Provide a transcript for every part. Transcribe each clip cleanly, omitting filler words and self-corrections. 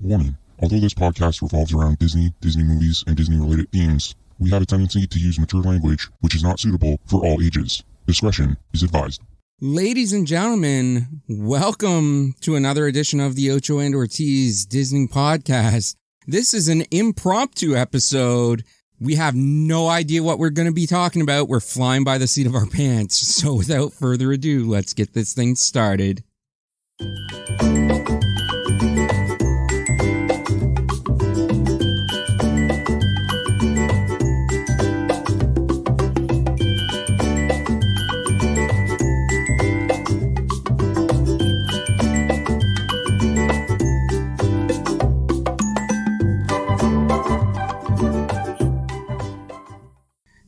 Warning. Although this podcast revolves around Disney, Disney movies, and Disney-related themes, we have a tendency to use mature language which is not suitable for all ages. Discretion is advised. Ladies and gentlemen, welcome to another edition of the Ocho and Ortiz Disney podcast. This is an impromptu episode. We have no idea what we're going to be talking about. We're flying by the seat of our pants. So without further ado, let's get this thing started.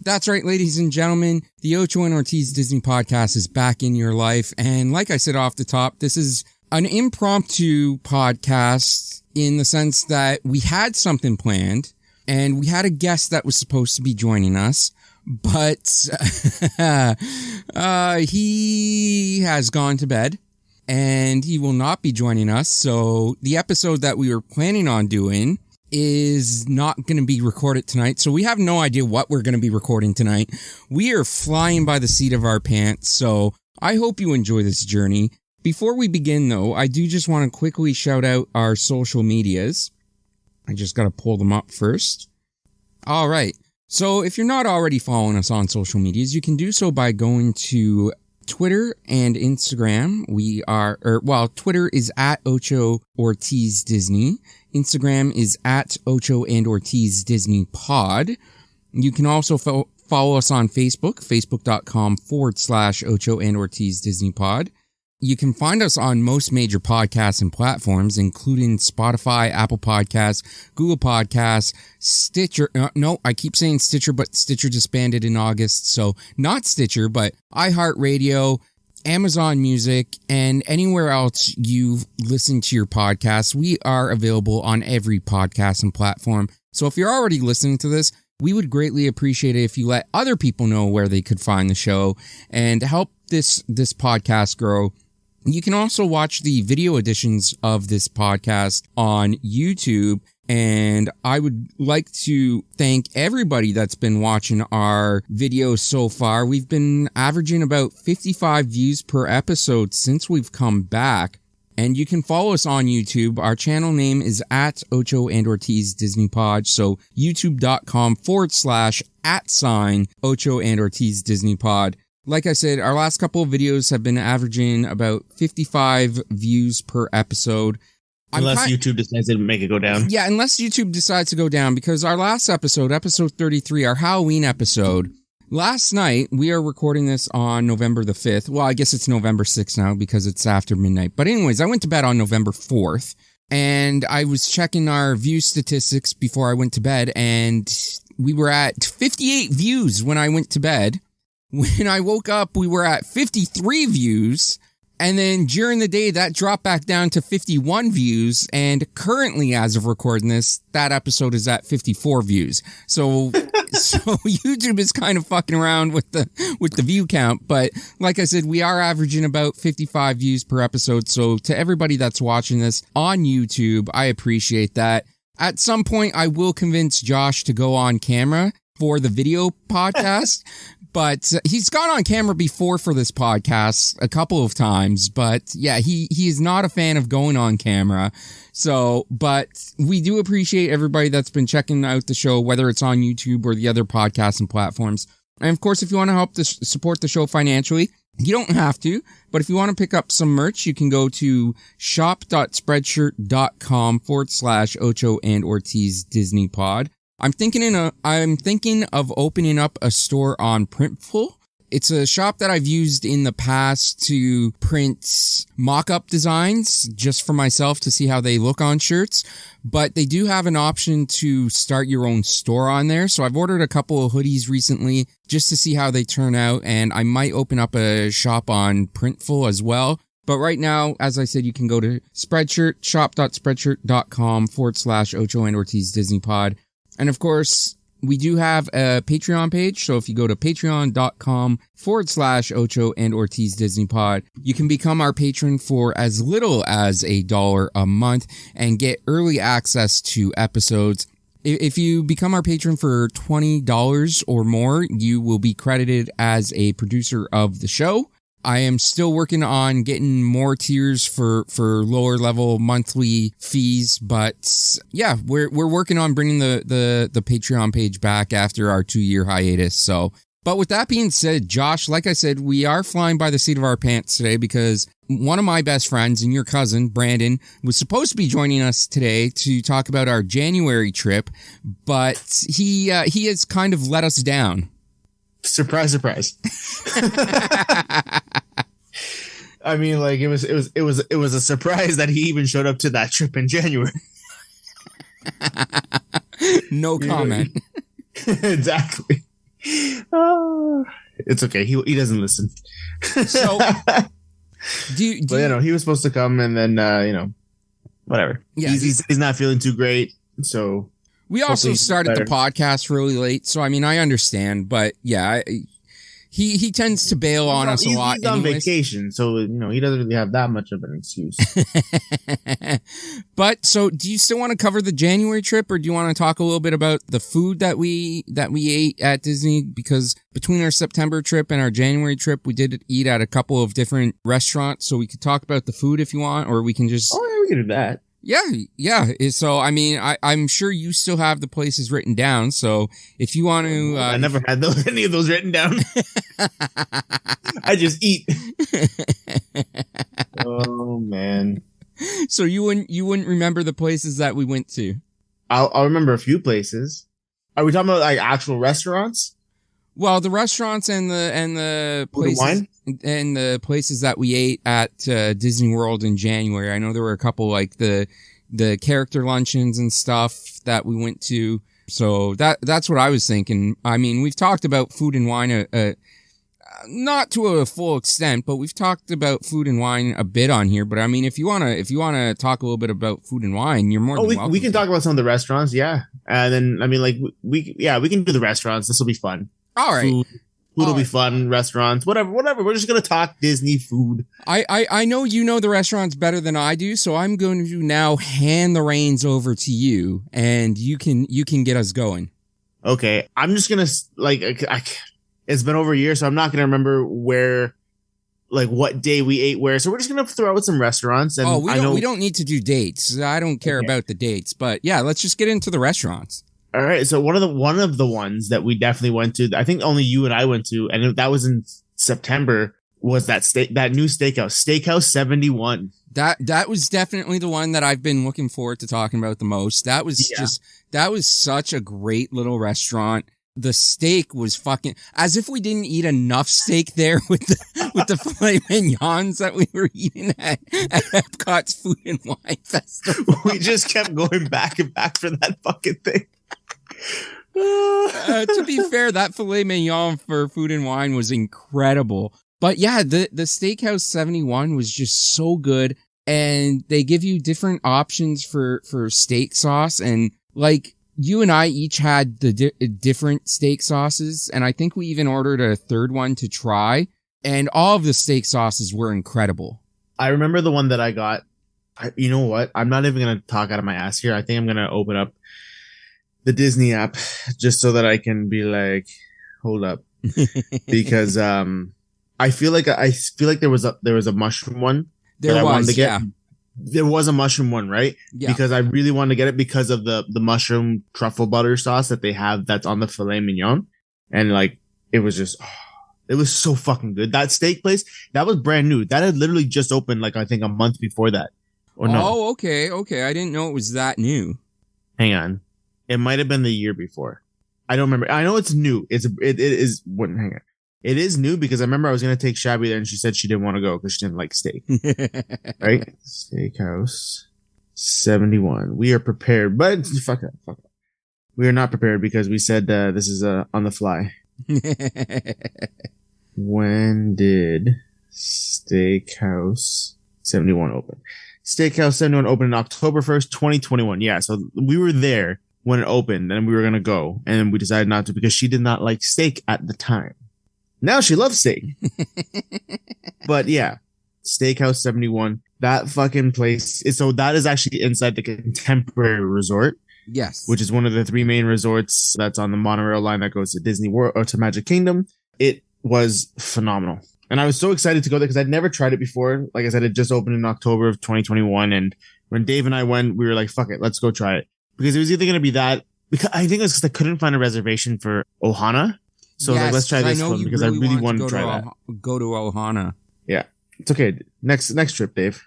That's right, ladies and gentlemen. The Ocho and Ortiz Disney podcast is back in your life. And like I said off the top, this is an impromptu podcast in the sense that we had something planned and we had a guest that was supposed to be joining us, but he has gone to bed and he will not be joining us. So the episode that we were planning on doing is not going to be recorded tonight. So we have no idea what we're going to be recording tonight. We are flying by the seat of our pants. So I hope you enjoy this journey. Before we begin though, I do just want to quickly shout out our social medias. I just got to pull them up first. All right. So if you're not already following us on social medias, you can do so by going to Twitter and Instagram. Twitter is at Ocho Ortiz Disney. Instagram is at Ocho and Ortiz Disney Pod. You can also follow us on Facebook, facebook.com/Ocho and Ortiz Disney Pod. You can find us on most major podcasts and platforms, including Spotify, Apple Podcasts, Google Podcasts, Stitcher. No, I keep saying Stitcher, but Stitcher disbanded in August. So not Stitcher, but iHeartRadio, Amazon Music, and anywhere else you listen to your podcasts. We are available on every podcast and platform. So if you're already listening to this, we would greatly appreciate it if you let other people know where they could find the show and help this podcast grow. You can also watch the video editions of this podcast on YouTube. And I would like to thank everybody that's been watching our videos so far. We've been averaging about 55 views per episode since we've come back. And you can follow us on YouTube. Our channel name is at Ocho and Ortiz Disney Pod. So youtube.com/@Ocho and Ortiz Disney Pod. Like I said, our last couple of videos have been averaging about 55 views per episode. Unless YouTube decides to make it go down. Yeah, unless YouTube decides to go down, because our last episode, episode 33, our Halloween episode, last night, we are recording this on November the 5th. Well, I guess it's November 6th now because it's after midnight. But anyways, I went to bed on November 4th, and I was checking our view statistics before I went to bed, and we were at 58 views when I went to bed. When I woke up, we were at 53 views. And then during the day, that dropped back down to 51 views. And currently, as of recording this, that episode is at 54 views. So YouTube is kind of fucking around with the view count. But like I said, we are averaging about 55 views per episode. So to everybody that's watching this on YouTube, I appreciate that. At some point, I will convince Josh to go on camera for the video podcast. But he's gone on camera before for this podcast a couple of times. But yeah, he is not a fan of going on camera. So, but we do appreciate everybody that's been checking out the show, whether it's on YouTube or the other podcasts and platforms. And of course, if you want to help support the show financially, you don't have to. But if you want to pick up some merch, you can go to shop.spreadshirt.com/Ocho and Ortiz Disney Pod. I'm thinking of opening up a store on Printful. It's a shop that I've used in the past to print mock-up designs just for myself to see how they look on shirts. But they do have an option to start your own store on there. So I've ordered a couple of hoodies recently just to see how they turn out. And I might open up a shop on Printful as well. But right now, as I said, you can go to shop.spreadshirt.com/Ocho and Ortiz Disney Pod. And of course, We do have a Patreon page, so if you go to patreon.com/Ocho and Ortiz Disney Pod, you can become our patron for as little as $1 a month and get early access to episodes. If you become our patron for $20 or more, you will be credited as a producer of the show. I am still working on getting more tiers for lower level monthly fees, but yeah, we're working on bringing the Patreon page back after our 2-year hiatus. So, but with that being said, Josh, like I said, we are flying by the seat of our pants today because one of my best friends and your cousin, Brandon, was supposed to be joining us today to talk about our January trip, but he has kind of let us down. Surprise, surprise. I mean, like, it was a surprise that he even showed up to that trip in January. No comment. Exactly. Oh, it's okay. He doesn't listen. So, but he was supposed to come, and then whatever. Yeah, he's not feeling too great, so. We also started the podcast really late, so I mean, I understand, but yeah, he tends to bail on us a lot. He's on vacation, so he doesn't really have that much of an excuse. But so, do you still want to cover the January trip, or do you want to talk a little bit about the food that we ate at Disney? Because between our September trip and our January trip, we did eat at a couple of different restaurants, so we could talk about the food if you want, or we can just. Oh yeah, we can do that. Yeah. So, I mean, I'm sure you still have the places written down. So, if you want to... I never had any of those written down. I just eat. Oh, man. So, you wouldn't remember the places that we went to? I'll remember a few places. Are we talking about, like, actual restaurants? Well, the restaurants and the places... Wine? And the places that we ate at Disney World in January. I know there were a couple like the character luncheons and stuff that we went to. So that's what I was thinking. I mean, we've talked about food and wine, not to a full extent, but we've talked about food and wine a bit on here. But I mean, if you wanna talk a little bit about food and wine, you're more than welcome. We can talk about some of the restaurants, yeah. And then I mean, like we can do the restaurants. This will be fun. All right. Food will be fun, restaurants, whatever. We're just going to talk Disney food. I know you know the restaurants better than I do, so I'm going to now hand the reins over to you, and you can get us going. Okay. I'm just going to, it's been over a year, so I'm not going to remember what day we ate where. So we're just going to throw out some restaurants. And we don't need to do dates. I don't care about the dates, but yeah, let's just get into the restaurants. All right, so one of the ones that we definitely went to, I think only you and I went to, and that was in September, was that new Steakhouse 71. That was definitely the one that I've been looking forward to talking about the most. That was that was such a great little restaurant. The steak was fucking, as if we didn't eat enough steak there with the filet mignons that we were eating at Epcot's Food and Wine Festival. We just kept going back and back for that fucking thing. To be fair, that filet mignon for Food and Wine was incredible. But yeah, the Steakhouse 71 was just so good, and they give you different options for steak sauce, and like you and I each had the different steak sauces, and I think we even ordered a third one to try, and all of the steak sauces were incredible. I remember the one that I got. You know what? I'm not even going to talk out of my ass here. I think I'm going to open up the Disney app just so that I can be like, hold up, because I feel like there was a mushroom one that I wanted to get. Yeah. There was a mushroom one, right? Yeah. Because I really wanted to get it because of the mushroom truffle butter sauce that they have that's on the filet mignon, and like it was just. It was so fucking good. That steak place, that was brand new. That had literally just opened like I think a month before that. Or no. Oh, okay. I didn't know it was that new. Hang on. It might have been the year before. I don't remember. I know it's new. It is. Hang on. It is new because I remember I was going to take Shabby there and she said she didn't want to go because she didn't like steak. Right? Steakhouse 71. We are prepared, but fuck it. We are not prepared because we said this is on the fly. When did Steakhouse 71 open? Steakhouse 71 opened on October 1st, 2021. Yeah, so we were there when it opened, and we were gonna go, and then we decided not to because she did not like steak at the time. Now she loves steak. But yeah, Steakhouse 71. That fucking place. So that is actually inside the Contemporary Resort. Yes. Which is one of the 3 main resorts that's on the monorail line that goes to Disney World or to Magic Kingdom. It was phenomenal. And I was so excited to go there because I'd never tried it before. Like I said, it just opened in October of 2021. And when Dave and I went, we were like, fuck it, let's go try it. Because it was either going to be that, because I think it was because I couldn't find a reservation for Ohana. So yes, like, let's try this one because I really wanted to try that. Go to Ohana. Yeah. It's okay. Next trip, Dave.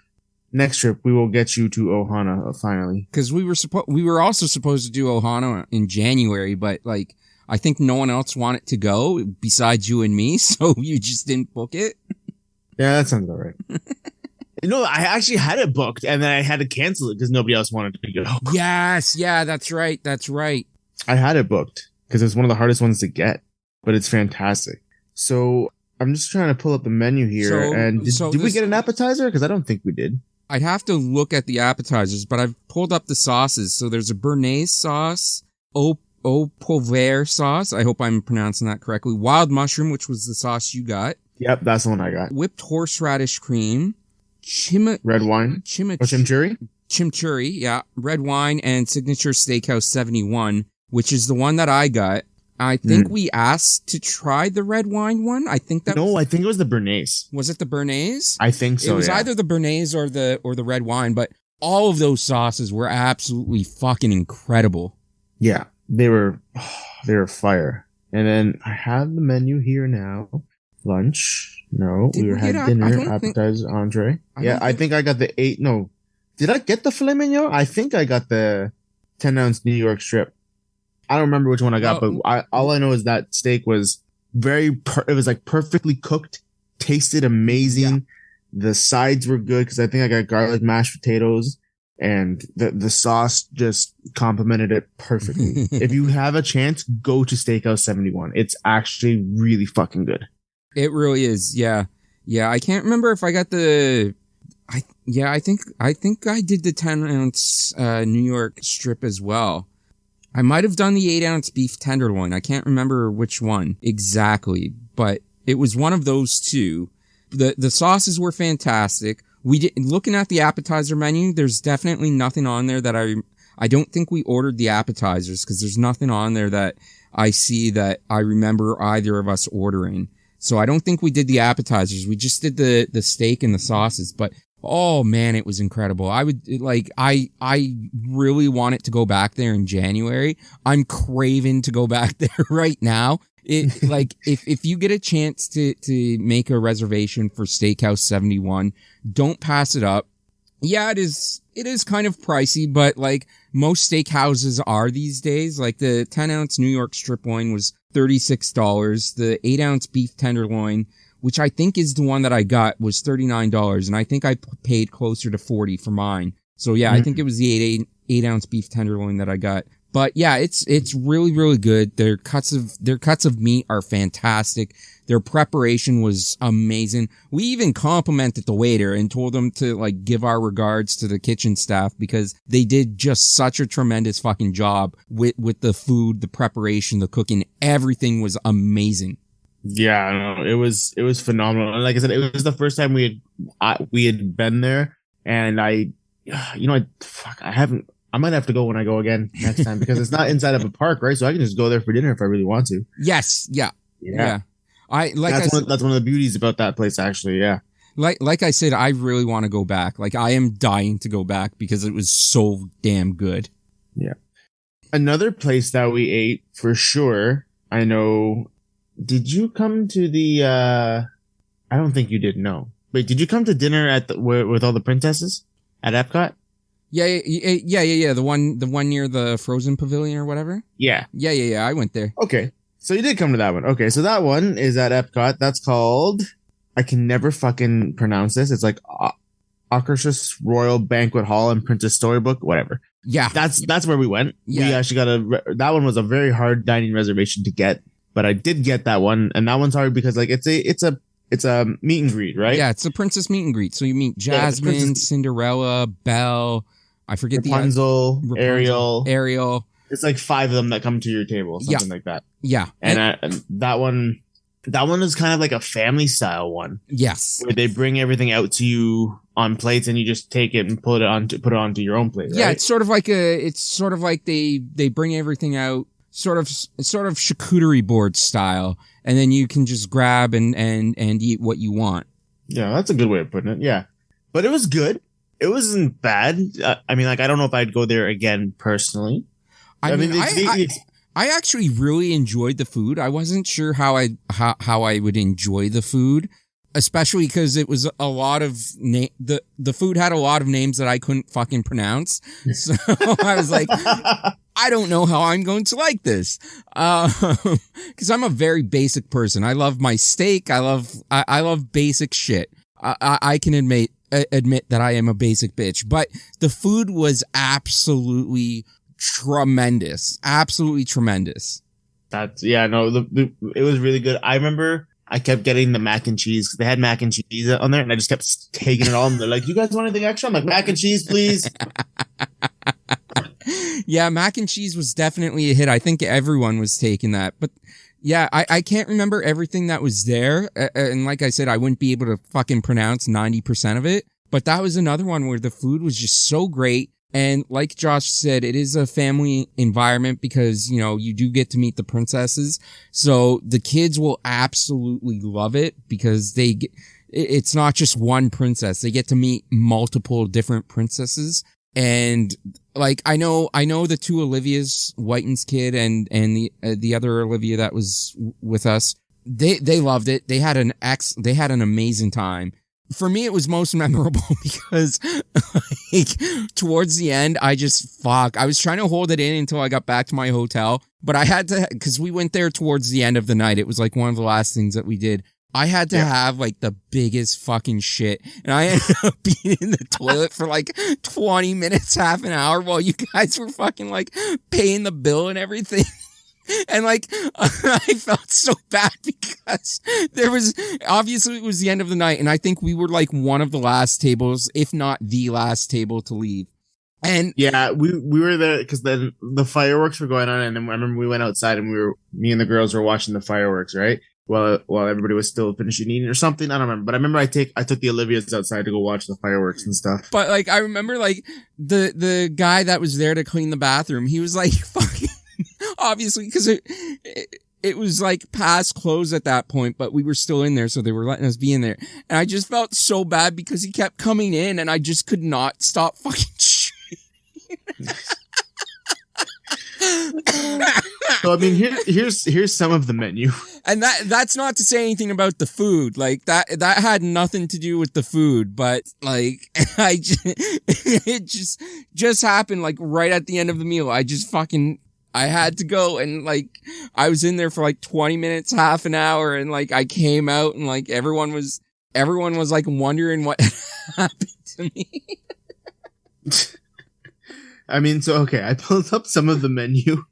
Next trip, we will get you to Ohana finally. Because we were also supposed to do Ohana in January, but like I think no one else wanted to go besides you and me, so you just didn't book it. Yeah, that sounds about right. No, I actually had it booked, and then I had to cancel it because nobody else wanted to go. Yes, yeah, that's right. I had it booked because it's one of the hardest ones to get, but it's fantastic. So I'm just trying to pull up the menu here, and did we get an appetizer? Because I don't think we did. I'd have to look at the appetizers, but I've pulled up the sauces. So there's a béarnaise sauce, au poivre sauce. I hope I'm pronouncing that correctly. Wild mushroom, which was the sauce you got. Yep, that's the one I got. Whipped horseradish cream. Red wine. Chimichurri? Chimichurri, yeah. Red wine and Signature Steakhouse 71, which is the one that I got. I think we asked to try the red wine one. I think that. No, I think it was the béarnaise. Was it the béarnaise? I think so. It was either the béarnaise or the red wine, but all of those sauces were absolutely fucking incredible. Yeah, they were fire. And then I have the menu here now. Lunch. No, we had dinner, appetizer, entree. I think I got the 8. No, did I get the filet mignon? I think I got the 10-ounce New York strip. I don't remember which one I got, but all I know is that steak was it was like perfectly cooked, tasted amazing. Yeah. The sides were good because I think I got garlic mashed potatoes, and the sauce just complemented it perfectly. If you have a chance, go to Steakhouse 71. It's actually really fucking good. It really is. Yeah. Yeah. I can't remember if I got I think I did the 10-ounce New York strip as well. I might have done the 8-ounce beef tenderloin. I can't remember which one exactly, but it was one of those two. The sauces were fantastic. Looking at the appetizer menu, there's definitely nothing on there that I don't think we ordered the appetizers because there's nothing on there that I see that I remember either of us ordering. So I don't think we did the appetizers. We just did the steak and the sauces, but oh man, it was incredible. I really want it to go back there in January. I'm craving to go back there right now. If you get a chance to make a reservation for Steakhouse 71, don't pass it up. Yeah, it is kind of pricey, but like most steakhouses are these days. Like the 10-ounce New York strip loin was $36. The 8-ounce beef tenderloin, which I think is the one that I got, was $39, and I think I paid closer to $40 for mine. So yeah, I think it was the 8-ounce beef tenderloin that I got. But yeah, it's really, really good. Their cuts of meat are fantastic. Their preparation was amazing. We even complimented the waiter and told them to like give our regards to the kitchen staff because they did just such a tremendous fucking job with the food, the preparation, the cooking. Everything was amazing. Yeah, no, it was phenomenal. And like I said, it was the first time we had been there, and I might have to go when I go again next time because it's not inside of a park, right? So I can just go there for dinner if I really want to. Yes, yeah. That's one of the beauties about that place, actually. Yeah. Like I said, I really want to go back. Like I am dying to go back because it was so damn good. Yeah. Another place that we ate for sure. I know. Did you come to the? I don't think you did. No. Wait, did you come to dinner with all the princesses at Epcot? Yeah. The one near the Frozen Pavilion or whatever. Yeah. Yeah. I went there. Okay, so you did come to that one. Okay, so that one is at Epcot. That's called. I can never fucking pronounce this. It's like Akershus Royal Banquet Hall and Princess Storybook, whatever. Yeah, that's where we went. Yeah. We actually got that one was a very hard dining reservation to get, but I did get that one, and that one's hard because like it's a meet and greet, right? Yeah, it's a princess meet and greet. So you meet Jasmine, Cinderella, Belle. I forget Rapunzel, Ariel. It's like 5 of them that come to your table, something like that. Yeah. And that one is kind of like a family style one. Yes. Where they bring everything out to you on plates and you just take it and put it onto your own plate. Right? Yeah, it's sort of like they bring everything out sort of charcuterie board style, and then you can just grab and eat what you want. Yeah, that's a good way of putting it. Yeah. But it was good. It wasn't bad. I mean, like, I don't know if I'd go there again personally. I actually really enjoyed the food. I wasn't sure how I would enjoy the food, especially because it was a lot of the food had a lot of names that I couldn't fucking pronounce. So I was like, I don't know how I'm going to like this. Cause I'm a very basic person. I love my steak. I love basic shit. I can admit that I am a basic bitch, but the food was absolutely tremendous. Absolutely tremendous. It was really good. I remember I kept getting the mac and cheese because they had mac and cheese on there, and I just kept taking it all. And they're like, "You guys want anything extra?" I'm like, "Mac and cheese, please." Yeah, mac and cheese was definitely a hit. I think everyone was taking that. But yeah, I can't remember everything that was there. And like I said, I wouldn't be able to fucking pronounce 90% of it. But that was another one where the food was just so great. And like Josh said, it is a family environment because, you know, you do get to meet the princesses. So the kids will absolutely love it because it's not just one princess. They get to meet multiple different princesses. And like, I know the two Olivias, Whiten's kid and the other Olivia that was with us, they loved it. They had an amazing time. For me, it was most memorable because like towards the end, I was trying to hold it in until I got back to my hotel, but I had to, cause we went there towards the end of the night. It was like one of the last things that we did. I had to have like the biggest fucking shit, and I ended up being in the toilet for like 20 minutes, half an hour while you guys were fucking like paying the bill and everything. And like, I felt so bad because obviously it was the end of the night, and I think we were like one of the last tables, if not the last table to leave. And yeah, we were there because then the fireworks were going on, and then I remember we went outside and me and the girls were watching the fireworks, right? While everybody was still finishing eating or something. I don't remember. But I remember I took the Olivias outside to go watch the fireworks and stuff. But like, I remember like the guy that was there to clean the bathroom, he was like fucking, obviously, because it was like past close at that point, but we were still in there, so they were letting us be in there. And I just felt so bad because he kept coming in and I just could not stop fucking shooting. So I mean, here's some of the menu, and that's not to say anything about the food. Like that had nothing to do with the food, but like it just happened like right at the end of the meal. I had to go, and like I was in there for like 20 minutes, half an hour, and like I came out, and like everyone was like wondering what happened to me. I mean, so, okay, I pulled up some of the menu.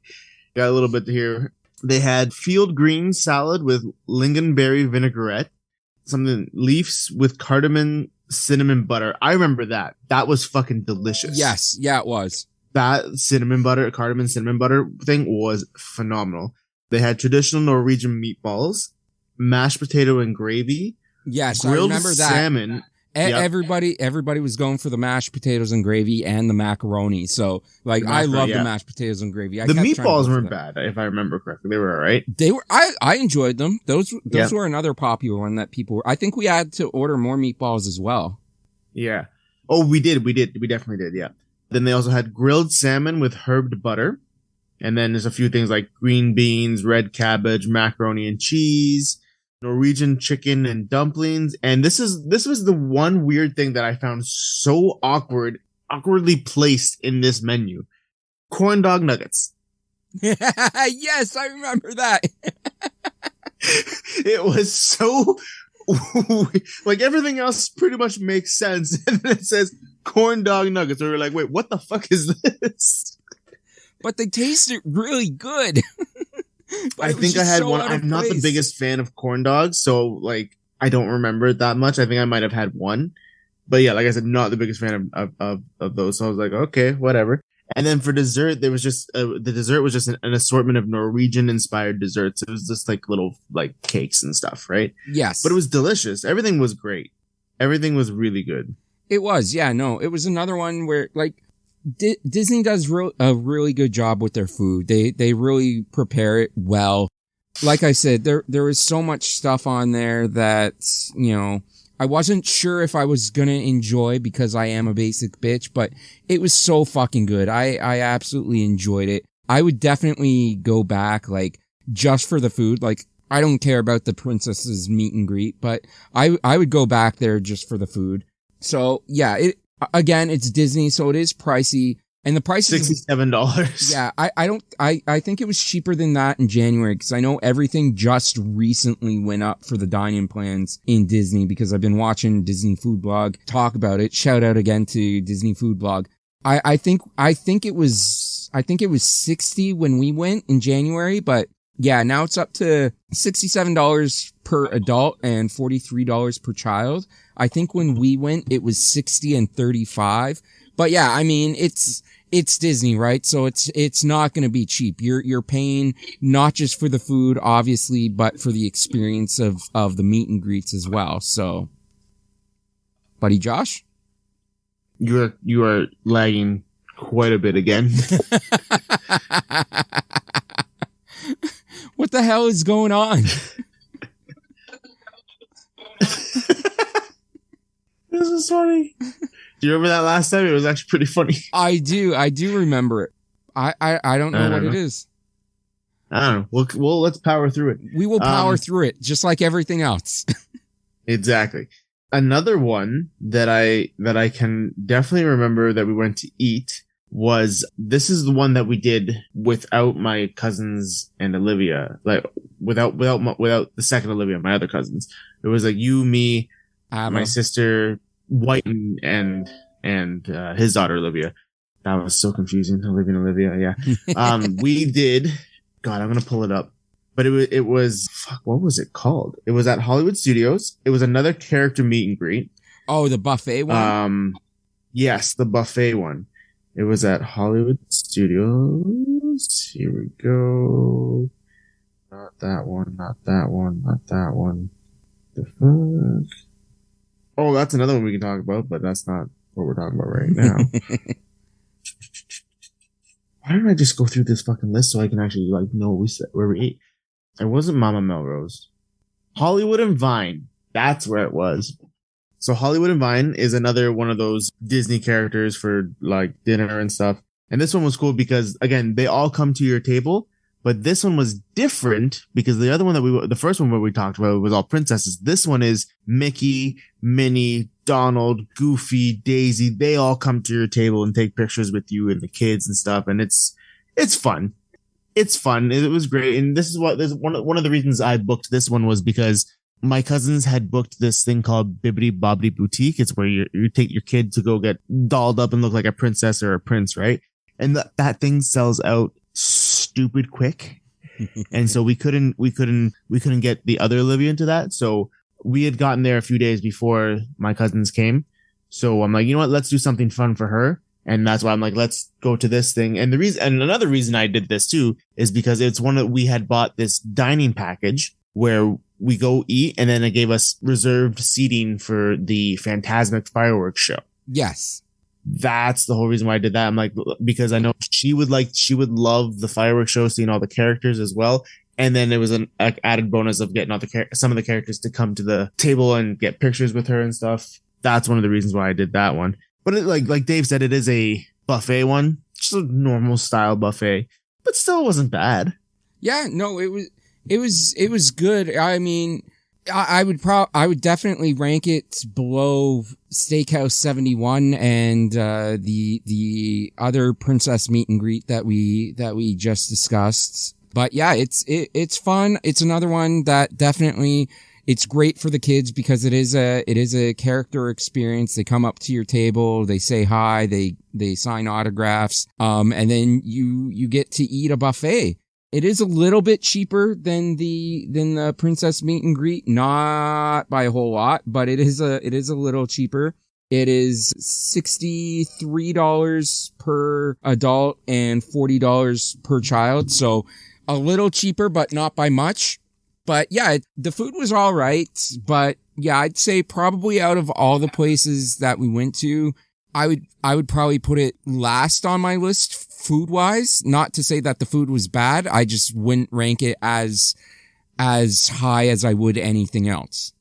Got a little bit here. They had field green salad with lingonberry vinaigrette, something leaves with cardamom cinnamon butter. I remember that. That was fucking delicious. Yes. Yeah, it was. That cardamom cinnamon butter thing was phenomenal. They had traditional Norwegian meatballs, mashed potato and gravy. Yes, grilled I remember that. Salmon. Yep. Everybody was going for the mashed potatoes and gravy and the macaroni. So, like, I love the mashed potatoes and gravy. The meatballs weren't bad, if I remember correctly. They were all right. They were. I enjoyed them. Those were another popular one that people were. I think we had to order more meatballs as well. Yeah. Oh, we did. We definitely did. Yeah. Then they also had grilled salmon with herbed butter, and then there's a few things like green beans, red cabbage, macaroni and cheese, Norwegian chicken and dumplings. And this was the one weird thing that I found so awkwardly placed in this menu. Corn dog nuggets. Yes, I remember that. It was so like everything else pretty much makes sense. And then it says corn dog nuggets. And we're like, wait, what the fuck is this? But they tasted really good. I think I had one. I'm not the biggest fan of corn dogs, so like I don't remember it that much. I think I might have had one, but yeah, like I said, not the biggest fan of those. So I was like, okay, whatever. And then for dessert, there was just the dessert was just an assortment of Norwegian inspired desserts. It was just like little like cakes and stuff, right? Yes. But it was delicious. Everything was great. Everything was really good. It was, yeah, no, it was another one where like Disney does a really good job with their food. They really prepare it well. Like I said, there was so much stuff on there that, you know, I wasn't sure if I was gonna enjoy because I am a basic bitch, but it was so fucking good. I absolutely enjoyed it. I would definitely go back, like, just for the food. Like, I don't care about the princess's meet and greet, but I would go back there just for the food. So yeah, it's Disney, so it is pricey. And the price is $67. Yeah, I think it was cheaper than that in January because I know everything just recently went up for the dine-in plans in Disney because I've been watching Disney Food Blog talk about it. Shout out again to Disney Food Blog. I think it was 60 when we went in January, but yeah, now it's up to $67 per adult and $43 per child. I think when we went it was 60 and 35. But yeah, I mean, it's Disney, right? So it's not going to be cheap. You're paying not just for the food, obviously, but for the experience of the meet and greets as well. So, buddy Josh? You are lagging quite a bit again. What the hell is going on? This is funny. Do you remember that last time? It was actually pretty funny. I do remember it. I don't know what it is. I don't know. Well, let's power through it. We will power through it, just like everything else. Exactly. Another one that I can definitely remember that we went to eat was, this is the one that we did without my cousins and Olivia, like without the second Olivia, my other cousins. It was like you, me, my sister, White, and his daughter Olivia. That was so confusing. Olivia, yeah. We did. God, I'm gonna pull it up. But it was fuck. What was it called? It was at Hollywood Studios. It was another character meet and greet. Oh, the buffet one. Yes, the buffet one. It was at Hollywood Studios. Here we go. Not that one. Not that one. Not that one. The fuck. Oh, that's another one we can talk about, but that's not what we're talking about right now. Why don't I just go through this fucking list so I can actually like know where we ate? It wasn't Mama Melrose. Hollywood and Vine. That's where it was. So Hollywood and Vine is another one of those Disney characters for like dinner and stuff. And this one was cool because, again, they all come to your table. But this one was different because the other one the first one where we talked about was all princesses. This one is Mickey, Minnie, Donald, Goofy, Daisy. They all come to your table and take pictures with you and the kids and stuff. And it's fun. It's fun. It was great. And this is one of the reasons I booked this one was because my cousins had booked this thing called Bibbidi Bobbidi Boutique. It's where you take your kid to go get dolled up and look like a princess or a prince, right? And that thing sells out stupid quick. And so we couldn't get the other Olivia into that. So we had gotten there a few days before my cousins came. So I'm like, you know what? Let's do something fun for her. And that's why I'm like, let's go to this thing. And another reason I did this too is because we had bought this dining package where we go eat, and then it gave us reserved seating for the Fantasmic fireworks show. Yes. That's the whole reason why I did that. I'm like, because I know she would love the fireworks show, seeing all the characters as well. And then it was an added bonus of getting some of the characters to come to the table and get pictures with her and stuff. That's one of the reasons why I did that one. But like Dave said, it is a buffet one, just a normal style buffet, but still wasn't bad. Yeah, no, it was good. I mean, I would definitely rank it below Steakhouse 71 and the other princess meet and greet that we just discussed. But yeah, it's fun. It's another one that definitely, it's great for the kids because it is a character experience. They come up to your table, they say hi, they sign autographs, and then you get to eat a buffet. It is a little bit cheaper than the princess meet and greet, not by a whole lot, but it is a little cheaper. It is $63 per adult and $40 per child. So a little cheaper, but not by much. But yeah, the food was all right. But yeah, I'd say probably out of all the places that we went to, I would probably put it last on my list food wise. Not to say that the food was bad. I just wouldn't rank it as high as I would anything else.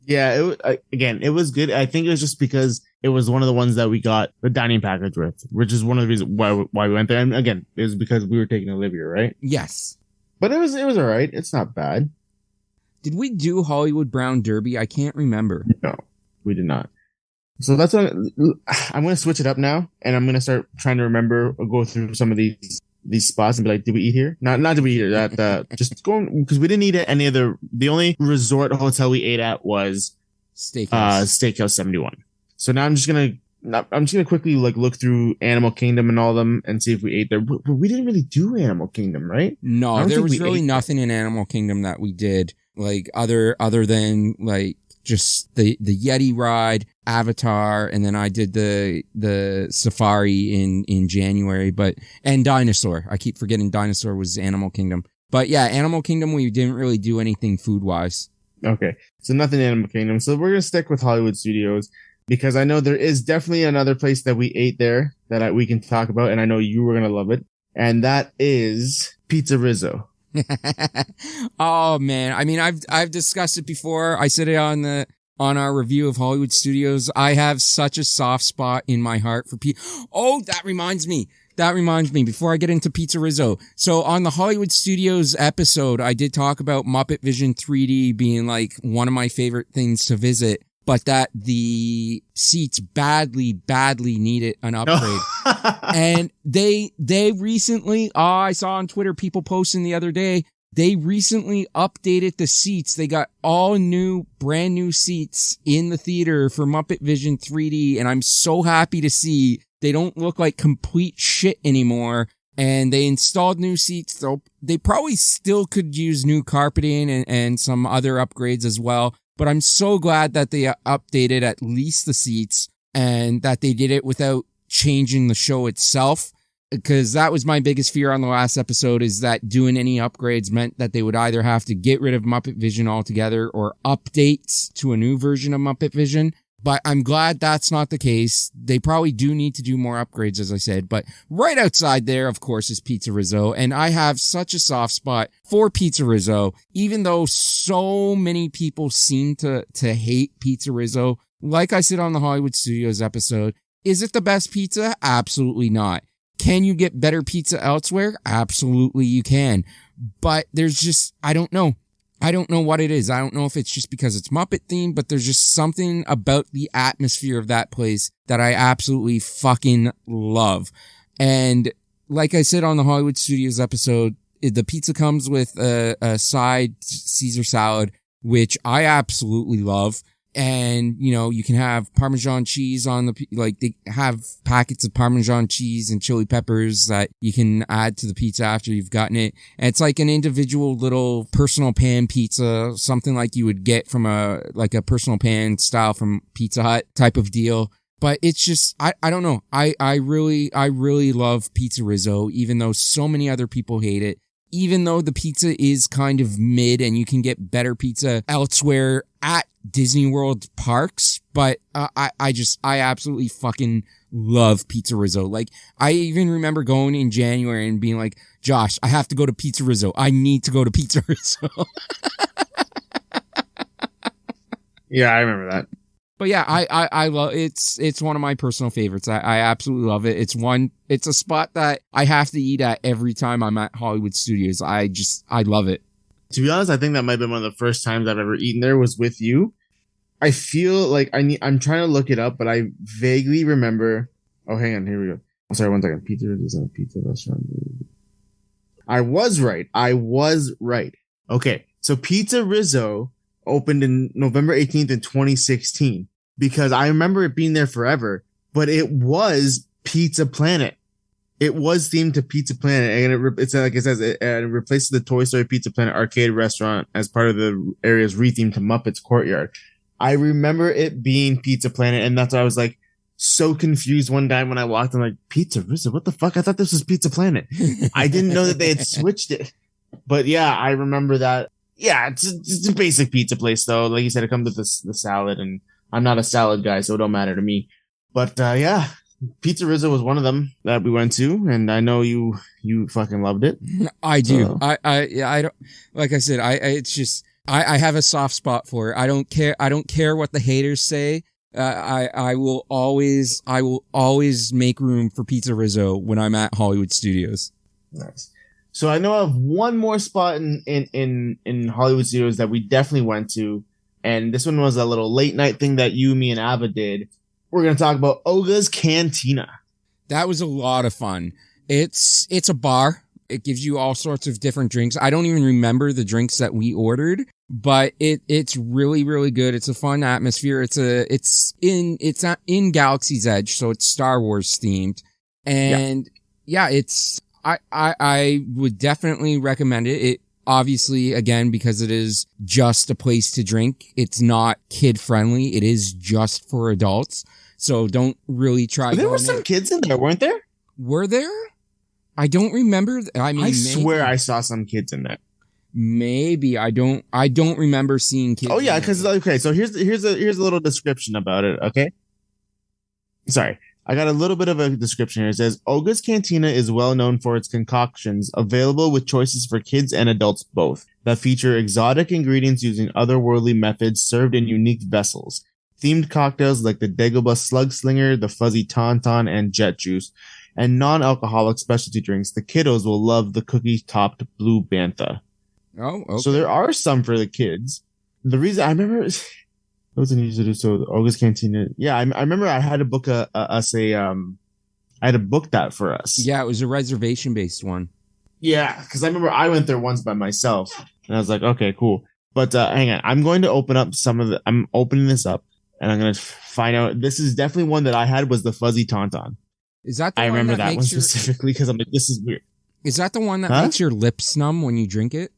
Yeah, it was good. I think it was just because it was one of the ones that we got the dining package with, which is one of the reasons why we went there. And again, it was because we were taking Olivia, right? Yes. But it was all right. It's not bad. Did we do Hollywood Brown Derby? I can't remember. No, we did not. So that's what I'm going to switch it up now, and I'm going to start trying to remember or go through some of these spots and be like, did we eat here? Not did we eat here. That just going because we didn't eat at any other. The only resort hotel we ate at was Steakhouse 71. So now I'm just gonna quickly like look through Animal Kingdom and all of them and see if we ate there. But we didn't really do Animal Kingdom, right? No, there was really nothing in Animal Kingdom that we did like other than like just the Yeti ride, Avatar, and then I did the safari in January, and Dinosaur. I keep forgetting Dinosaur was Animal Kingdom. But yeah, Animal Kingdom, we didn't really do anything food wise. Okay. So nothing Animal Kingdom. So we're going to stick with Hollywood Studios because I know there is definitely another place that we ate there that we can talk about. And I know you were going to love it. And that is Pizza Rizzo. Oh man. I mean, I've discussed it before. I said it on our review of Hollywood Studios. I have such a soft spot in my heart for Oh, that reminds me before I get into Pizza Rizzo. So on the Hollywood Studios episode, I did talk about Muppet Vision 3D being like one of my favorite things to visit, but that the seats badly needed an upgrade. And they recently, I saw on Twitter people posting the other day, they recently updated the seats. They got all brand new seats in the theater for Muppet Vision 3D. And I'm so happy to see they don't look like complete shit anymore. And they installed new seats. So they probably still could use new carpeting and some other upgrades as well. But I'm so glad that they updated at least the seats and that they did it without changing the show itself. Because that was my biggest fear on the last episode, is that doing any upgrades meant that they would either have to get rid of Muppet Vision altogether or updates to a new version of Muppet Vision. But I'm glad that's not the case. They probably do need to do more upgrades, as I said. But right outside there, of course, is Pizza Rizzo. And I have such a soft spot for Pizza Rizzo, even though so many people seem to hate Pizza Rizzo. Like I said on the Hollywood Studios episode, is it the best pizza? Absolutely not. Can you get better pizza elsewhere? Absolutely you can. But there's just, I don't know. I don't know what it is. I don't know if it's just because it's Muppet themed, but there's just something about the atmosphere of that place that I absolutely fucking love. And like I said on the Hollywood Studios episode, the pizza comes with a side Caesar salad, which I absolutely love. And, you know, you can have Parmesan cheese on they have packets of Parmesan cheese and chili peppers that you can add to the pizza after you've gotten it. And it's like an individual little personal pan pizza, something like you would get from a personal pan style from Pizza Hut type of deal. But it's just, I don't know. I really love Pizza Rizzo, even though so many other people hate it. Even though the pizza is kind of mid and you can get better pizza elsewhere at Disney World parks, but I absolutely fucking love Pizza Rizzo. Like, I even remember going in January and being like, Josh, I have to go to Pizza Rizzo. I need to go to Pizza Rizzo. Yeah, I remember that. But yeah, I love it's one of my personal favorites. I absolutely love it. It's a spot that I have to eat at every time I'm at Hollywood Studios. I love it. To be honest, I think that might have been one of the first times I've ever eaten there was with you. I feel like I'm trying to look it up, but I vaguely remember. Oh, hang on, here we go. I'm sorry, one second. Pizza is a pizza restaurant. I was right. Okay, so Pizza Rizzo opened in November 18th in 2016 because I remember it being there forever, but it was Pizza Planet. It was themed to Pizza Planet, and it's like it says, it replaces the Toy Story Pizza Planet arcade restaurant as part of the area's rethemed to Muppets Courtyard. I remember it being Pizza Planet, and that's why I was like so confused one time when I walked in, like, Pizza Rizzo, what the fuck? I thought this was Pizza Planet. I didn't know that they had switched it. But yeah, I remember that. Yeah, it's a basic pizza place, though. Like you said, it comes with the salad, and I'm not a salad guy, so it don't matter to me. But yeah, Pizza Rizzo was one of them that we went to, and I know you fucking loved it. I do. I don't, like I said, it's just, I have a soft spot for it. I don't care what the haters say. I will always make room for Pizza Rizzo when I'm at Hollywood Studios. Nice. So I know of one more spot in Hollywood Studios that we definitely went to, and this one was a little late night thing that you, me, and Ava did. We're gonna talk about Oga's Cantina. That was a lot of fun. It's a bar. It gives you all sorts of different drinks. I don't even remember the drinks that we ordered, but it's really, really good. It's a fun atmosphere. It's in Galaxy's Edge, so it's Star Wars themed. And yeah, I would definitely recommend it. It obviously, again, because it is just a place to drink. It's not kid friendly. It is just for adults. So don't really try. There were some kids in there, weren't there? Were there? I don't remember. I mean, I swear I saw some kids in there. Maybe I don't remember seeing kids. Oh yeah, because okay, so here's a little description about it. Okay, sorry, I got a little bit of a description here. It says Oga's Cantina is well known for its concoctions, available with choices for kids and adults both, that feature exotic ingredients using otherworldly methods served in unique vessels. Themed cocktails like the Dagobah Slug Slinger, the Fuzzy Tauntaun, and Jet Juice, and non-alcoholic specialty drinks. The kiddos will love the cookie-topped Blue Bantha. Oh, okay. So there are some for the kids. The reason I remember it was an easy to do. So the Oga's Cantina. Yeah, I remember I had to book I had to book that for us. Yeah, it was a reservation-based one. Yeah, because I remember I went there once by myself, and I was like, okay, cool. But hang on, I'm going to open up I'm opening this up, and I'm going to find out. This is definitely one that I had, was the Fuzzy Tauntaun. Is that the I one remember that that one specifically because I'm like, this is weird. Is that the one that makes your lips numb when you drink it?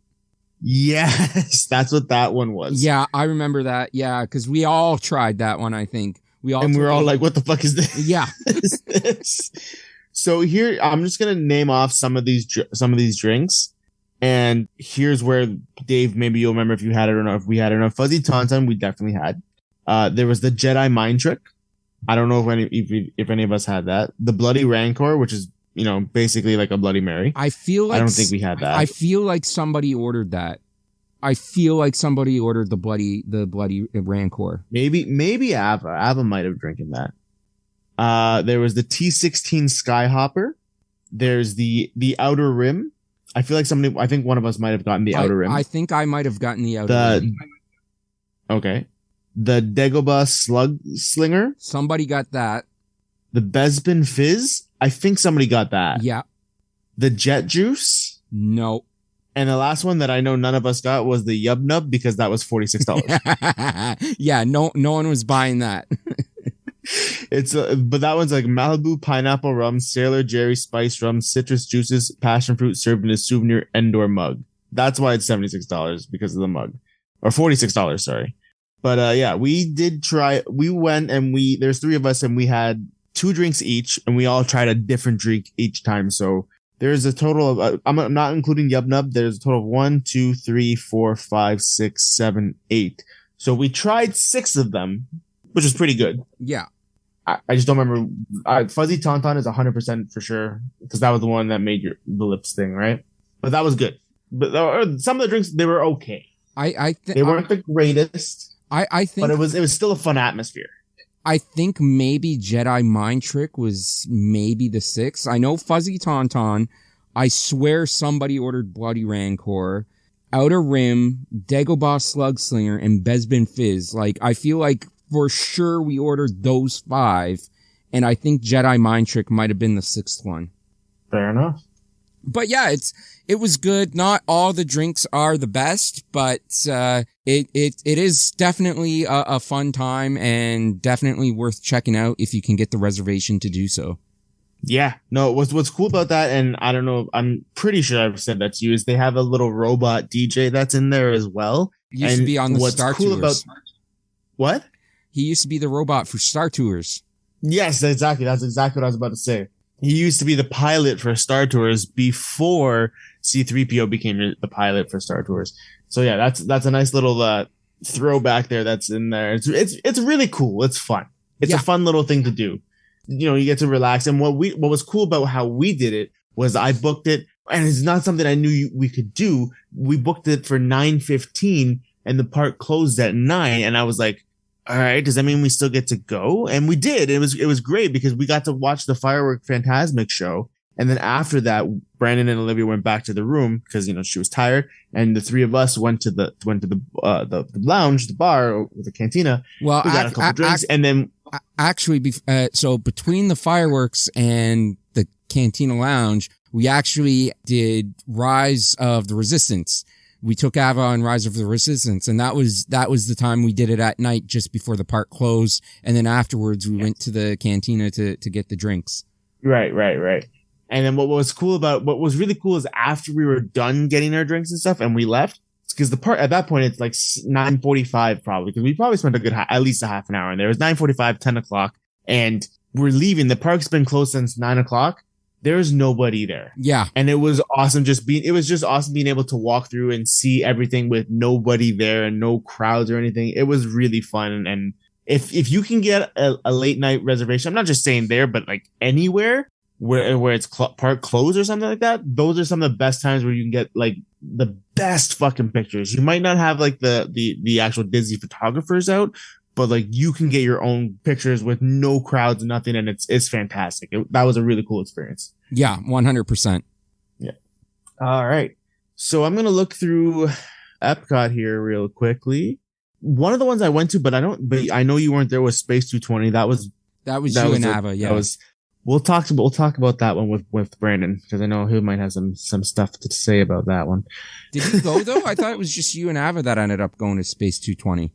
Yes, that's what that one was. Yeah, I remember that. Yeah, because we all tried that one, I think. We were all like, what the fuck is this? Yeah. Is this? So here, I'm just going to name off some of these drinks. And here's where, Dave, maybe you'll remember if you had it or not. If we had it or not. Fuzzy Tauntaun, we definitely had. There was the Jedi Mind Trick. I don't know if any of us had that. The Bloody Rancor, which is, basically like a Bloody Mary. I feel like I don't think we had that. I feel like somebody ordered that. I feel like somebody ordered the bloody Rancor. Maybe Ava. Ava might have drinking that. There was the T16 Skyhopper. There's the Outer Rim. I feel like I think one of us might have gotten the Outer Rim. I think I might have gotten the Outer Rim. Okay. The Dagobah Slug Slinger. Somebody got that. The Bespin Fizz. I think somebody got that. Yeah. The Jet Juice. No. And the last one that I know none of us got was the Yub Nub, because that was $46. Yeah, no one was buying that. But that one's like Malibu Pineapple Rum, Sailor Jerry Spice Rum, Citrus Juices, Passion Fruit served in a souvenir Endor mug. That's why it's $76, because of the mug. Or $46, sorry. But yeah, we did try. We went and there's three of us, and we had 2 drinks each, and we all tried a different drink each time. So there's a total of, I'm not including Yub Nub, there's a total of 1, 2, 3, 4, 5, 6, 7, 8. So we tried 6 of them, which is pretty good. Yeah. I just don't remember. Fuzzy Tauntaun is 100% for sure, because that was the one that made the lips thing, right? But that was good. But some of the drinks, they were okay. They weren't the greatest. I think, but it was still a fun atmosphere. I think maybe Jedi Mind Trick was maybe the 6th. I know Fuzzy Tauntaun. I swear somebody ordered Bloody Rancor, Outer Rim, Dagobah Slug Slinger, and Bespin Fizz. Like, I feel like for sure we ordered those 5, and I think Jedi Mind Trick might have been the 6th one. Fair enough. But yeah, it was good. Not all the drinks are the best, but it is definitely a fun time, and definitely worth checking out if you can get the reservation to do so. Yeah, no, what's cool about that, and I don't know, I'm pretty sure I've said that to you, is they have a little robot DJ that's in there as well. Used to be on the Star Tours. What? He used to be the robot for Star Tours. Yes, exactly. That's exactly what I was about to say. He used to be the pilot for Star Tours before C-3PO became the pilot for Star Tours. So yeah, that's a nice little throwback there that's in there. It's really cool. It's fun. It's a fun little thing to do. You know, you get to relax. And what was cool about how we did it was I booked it, and it's not something I knew we could do. We booked it for 9:15 and the park closed at 9, and I was like, all right, does that mean we still get to go? And we did. It was great because we got to watch the Firework Phantasmic show. And then after that, Brandon and Olivia went back to the room because, you know, she was tired. And the three of us went to the lounge, the bar, or the cantina. Well, we got a couple drinks, and then actually, so between the fireworks and the cantina lounge, we actually did Rise of the Resistance. We took Ava on Rise of the Resistance, and that was the time we did it at night just before the park closed. And then afterwards, we went to the cantina to get the drinks. Right. And then what was really cool is after we were done getting our drinks and stuff and we left, because the park at that point, it's like 9:45 probably, because we probably spent at least a half an hour in there. It was 9:45, 10 o'clock, and we're leaving. The park's been closed since 9 o'clock. There's nobody there. Yeah. And it was awesome it was just awesome being able to walk through and see everything with nobody there and no crowds or anything. It was really fun. And if you can get a late night reservation, I'm not just saying there, but like anywhere where it's park closed or something like that, those are some of the best times where you can get like the best fucking pictures. You might not have like the actual Disney photographers out, but like you can get your own pictures with no crowds, nothing, and it's fantastic. That was a really cool experience. Yeah, 100%. Yeah. All right. So I'm gonna look through Epcot here real quickly. One of the ones I went to, but I know you weren't there, was Space 220. That was you and Ava. Yeah. We'll talk about that one with Brandon, because I know he might have some stuff to say about that one. Did you go though? I thought it was just you and Ava that ended up going to Space 220.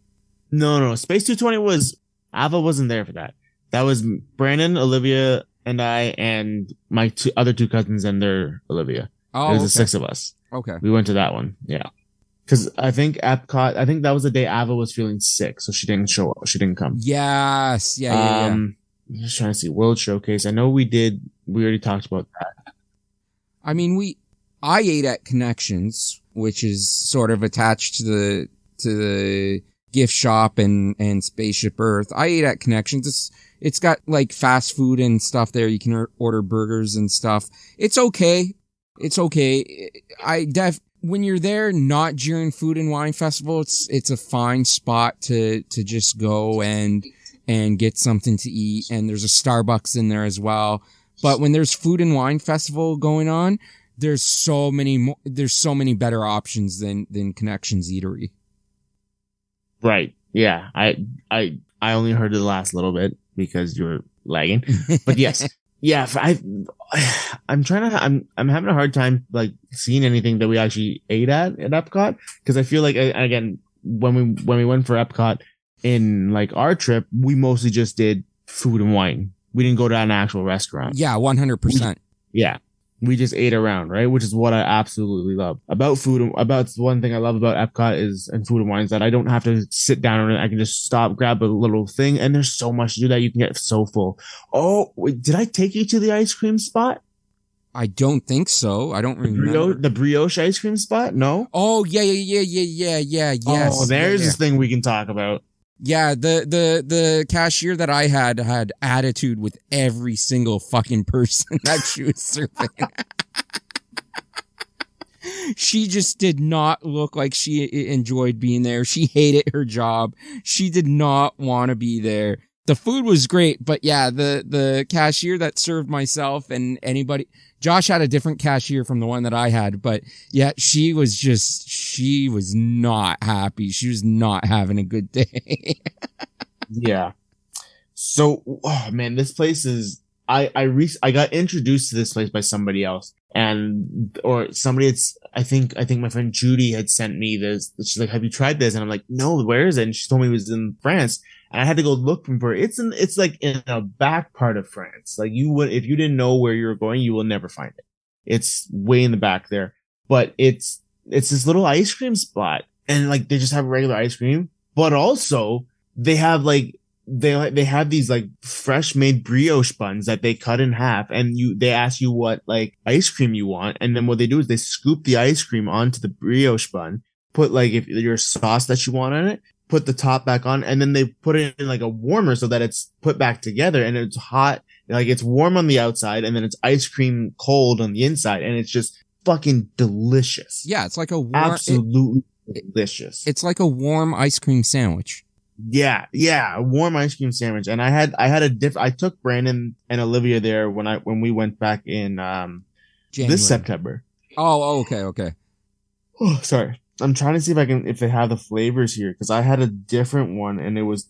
No. Space 220 Ava wasn't there for that. That was Brandon, Olivia, and I, and my other two cousins and their Olivia. Oh, there was the 6 of us. Okay. We went to that one. Yeah. Because I think Epcot, that was the day Ava was feeling sick, so she didn't show up. She didn't come. Yes. Yeah. I'm just trying to see World Showcase. I know we already talked about that. I mean, I ate at Connections, which is sort of attached to the gift shop and Spaceship Earth. I ate at Connections. It's got like fast food and stuff there. You can order burgers and stuff. It's okay. When you're there, not during Food and Wine Festival, it's a fine spot to just go and get something to eat. And there's a Starbucks in there as well. But when there's Food and Wine Festival going on, there's so many better options than Connections Eatery. Right. Yeah. I only heard the last little bit because you were lagging, but yes. Yeah. I'm having a hard time like seeing anything that we actually ate at Epcot. Cause I feel like, again, when we went for Epcot in like our trip, we mostly just did food and wine. We didn't go to an actual restaurant. Yeah. 100%. Yeah. We just ate around, right? Which is what I absolutely love about food. About one thing I love about Epcot and food and wine is that I don't have to sit down and I can just stop, grab a little thing, and there's so much to do that you can get so full. Oh, wait, did I take you to the ice cream spot? I don't think so. I don't remember. The brioche ice cream spot? No? Oh, yeah. Yes. Oh, there's this thing we can talk about. Yeah, the cashier that I had attitude with every single fucking person that she was serving. She just did not look like she enjoyed being there. She hated her job. She did not want to be there. The food was great, but yeah, the cashier that served myself and anybody, Josh had a different cashier from the one that I had, but yeah, she was not happy. She was not having a good day. Yeah. So, oh man, this place is, I got introduced to this place by somebody else I think my friend Judy had sent me this. She's like, have you tried this? And I'm like, no, where is it? And she told me it was in France. And I had to go look for it. It's like in a back part of France. Like if you didn't know where you were going, you will never find it. It's way in the back there, but it's this little ice cream spot. And like, they just have regular ice cream, but also they have like they have these like fresh made brioche buns that they cut in half, and they ask you what like ice cream you want, and then what they do is they scoop the ice cream onto the brioche bun, put like if your sauce that you want on it, put the top back on, and then they put it in like a warmer so that it's put back together and it's hot, like it's warm on the outside and then it's ice cream cold on the inside, and it's just fucking delicious. Yeah, it's like a warm, absolutely delicious. It's like a warm ice cream sandwich. Yeah, a warm ice cream sandwich. And I took Brandon and Olivia there when we went back in this September. Oh, okay. Oh, sorry. I'm trying to see if they have the flavors here, because I had a different one and it was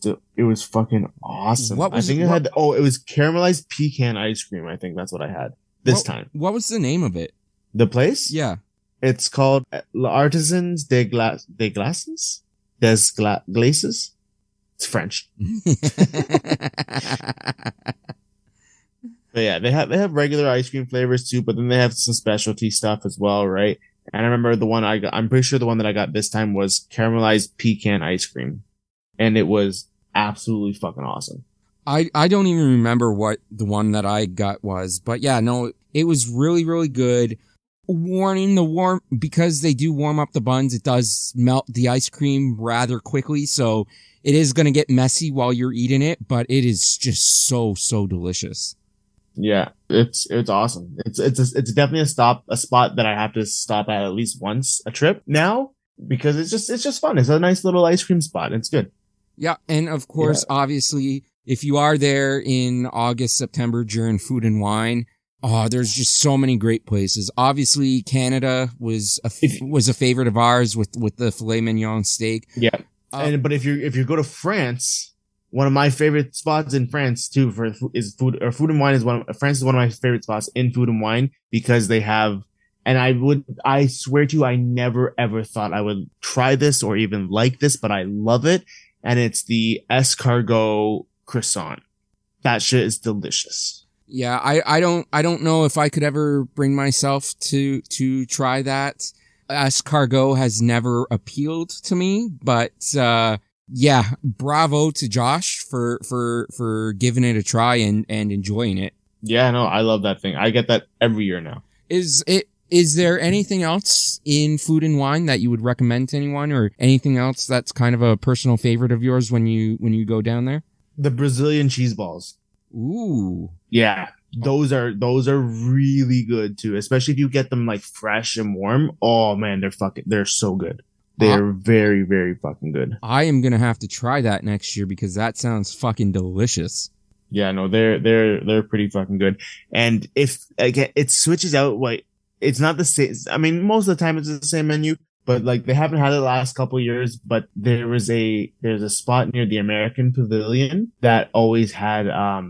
fucking awesome. It was caramelized pecan ice cream. I think that's what I had this time. What was the name of it? The place? Yeah. It's called L'Artisans des Glaces? Des Glaces? It's French. But yeah, they have regular ice cream flavors too, but then they have some specialty stuff as well, right? And I remember the one I'm pretty sure the one that I got this time was caramelized pecan ice cream. And it was absolutely fucking awesome. I don't even remember what the one that I got was, but yeah, no, it was really, really good. Warning, because they do warm up the buns, it does melt the ice cream rather quickly, so it is going to get messy while you're eating it, but it is just so, so delicious. Yeah, it's awesome. It's definitely a spot that I have to stop at least once a trip now, because it's just fun. It's a nice little ice cream spot. It's good. Yeah, and of course, obviously, if you are there in August, September during Food and Wine, there's just so many great places. Obviously, Canada was a favorite of ours with the filet mignon steak. Yeah. But if you go to France, one of my favorite spots in France too Food and Wine is France is one of my favorite spots in Food and Wine, because they have, and I swear to you, I never ever thought I would try this or even like this, but I love it. And it's the escargot croissant. That shit is delicious. Yeah, I don't know if I could ever bring myself to try that. Escargot has never appealed to me, but yeah, bravo to Josh for giving it a try and enjoying it. Yeah, no, I love that thing. I get that every year now. Is there anything else in Food and Wine that you would recommend to anyone, or anything else that's kind of a personal favorite of yours when you go down there? The Brazilian cheese balls. Ooh. Yeah. Those are really good too, especially if you get them like fresh and warm. Oh man, they're so good. They're very, very fucking good. I am going to have to try that next year, because that sounds fucking delicious. Yeah, no, they're pretty fucking good. And if again, it switches out, like, it's not the same. I mean, most of the time it's the same menu, but like they haven't had it the last couple of years. But there's a spot near the American Pavilion that always had a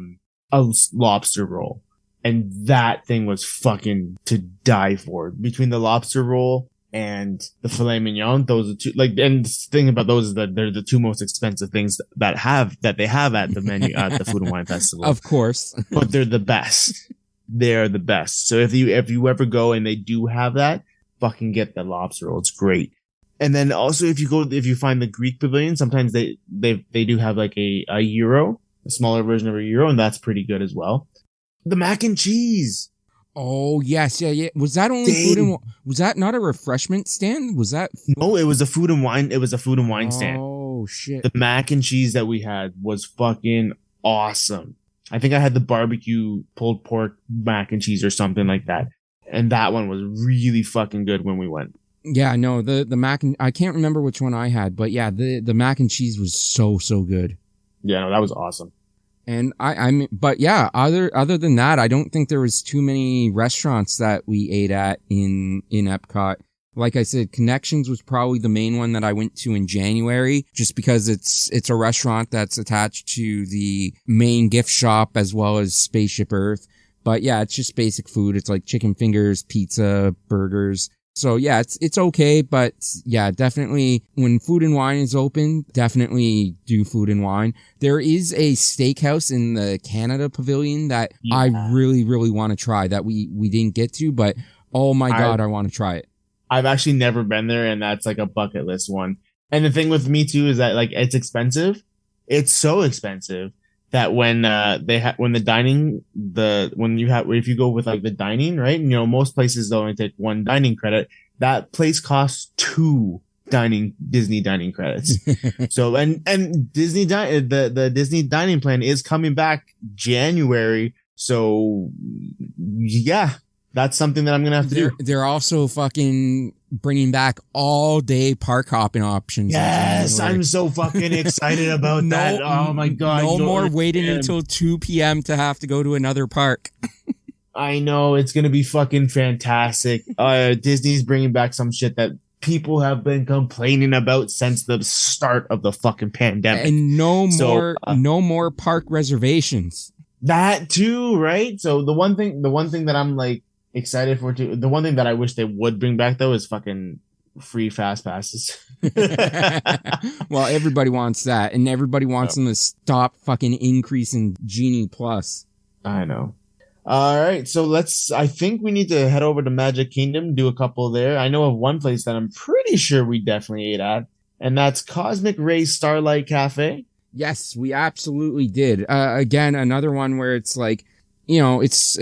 lobster roll, and that thing was fucking to die for. Between the lobster roll and the filet mignon, those are two, like, and the thing about those is that they're the two most expensive things that they have at the menu at the Food and Wine Festival. Of course. But they're the best. They're the best. So if you ever go and they do have that, fucking get the lobster roll. It's great. And then also if you find the Greek pavilion, sometimes they do have like a gyro, a smaller version of a gyro, and that's pretty good as well. The mac and cheese. Oh yes, yeah. Was that only food and? Was that not a refreshment stand? Was that? No, it was a Food and Wine. It was a Food and Wine stand. Oh shit! The mac and cheese that we had was fucking awesome. I think I had the barbecue pulled pork mac and cheese or something like that, and that one was really fucking good when we went. Yeah, no, the mac and I can't remember which one I had, but yeah, the mac and cheese was so good. Yeah, no, that was awesome. And but yeah, other than that, I don't think there was too many restaurants that we ate at in Epcot. Like I said, Connections was probably the main one that I went to in January, just because it's a restaurant that's attached to the main gift shop as well as Spaceship Earth. But yeah, it's just basic food. It's like chicken fingers, pizza, burgers. So yeah, it's okay, but yeah, definitely when Food and Wine is open, definitely do Food and Wine. There is a steakhouse in the Canada Pavilion that I really, really want to try that we didn't get to, but oh my God, I want to try it. I've actually never been there, and that's like a bucket list one. And the thing with me too is that like it's expensive, It's so expensive that when when the dining if you go with like the dining, right? You know, most places they only take one dining credit. That place costs two Disney dining credits. So and the Disney dining plan is coming back January. So yeah, that's something that I'm gonna have to do. They're also fucking bringing back all day park hopping options. Yes, I'm so fucking excited about that. Oh my god! No more waiting until 2 p.m. to have to go to another park. I know it's gonna be fucking fantastic. Disney's bringing back some shit that people have been complaining about since the start of the fucking pandemic. And no more park reservations. That too, right? So the one thing that I'm like excited for too, the one thing that I wish they would bring back though is fucking free fast passes. Well, everybody wants that, and everybody wants them to stop fucking increasing Genie Plus. I know. All right, so I think we need to head over to Magic Kingdom, do a couple there. I know of one place that I'm pretty sure we definitely ate at, and that's Cosmic Ray Starlight Cafe. Yes, we absolutely did. Again, another one where it's like, you know, it's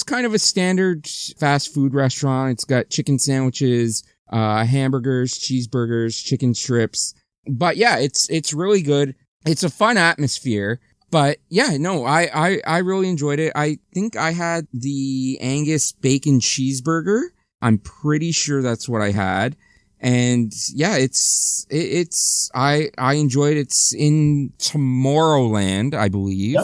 kind of a standard fast food restaurant. It's got chicken sandwiches, hamburgers, cheeseburgers, chicken strips. But yeah, it's really good. It's a fun atmosphere. But yeah, no, I really enjoyed it. I think I had the Angus bacon cheeseburger. I'm pretty sure that's what I had. And yeah, I enjoyed it. It's in Tomorrowland, I believe.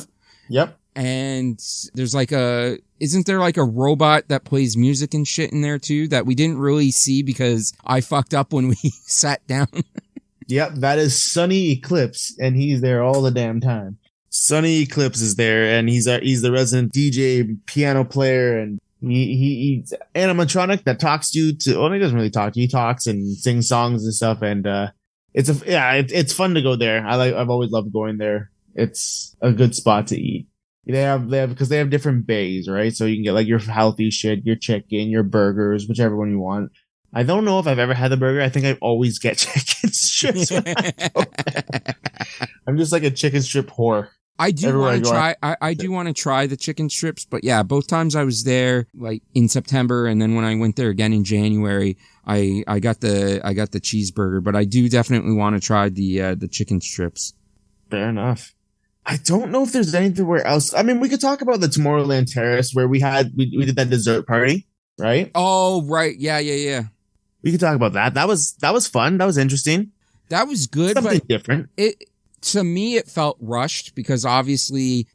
Yep. And there's isn't there like a robot that plays music and shit in there too that we didn't really see because I fucked up when we sat down? Yep, that is Sunny Eclipse, and he's there all the damn time. Sunny Eclipse is there, and he's the resident DJ, piano player, and he's animatronic that talks to you. He doesn't really talk to you. He talks and sings songs and stuff, and it's fun to go there. I've always loved going there. It's a good spot to eat. They have because they have different bays, right? So you can get like your healthy shit, your chicken, your burgers, whichever one you want. I don't know if I've ever had the burger. I think I always get chicken strips. I'm just like a chicken strip whore. I do want to try. I do want to try the chicken strips, but yeah, both times I was there, like in September, and then when I went there again in January, I got the cheeseburger. But I do definitely want to try the chicken strips. Fair enough. I don't know if there's anywhere else. I mean, we could talk about the Tomorrowland Terrace where we did that dessert party, right? Oh, right. Yeah. We could talk about that. That was fun. That was interesting. That was good. Something but different. To me, it felt rushed because obviously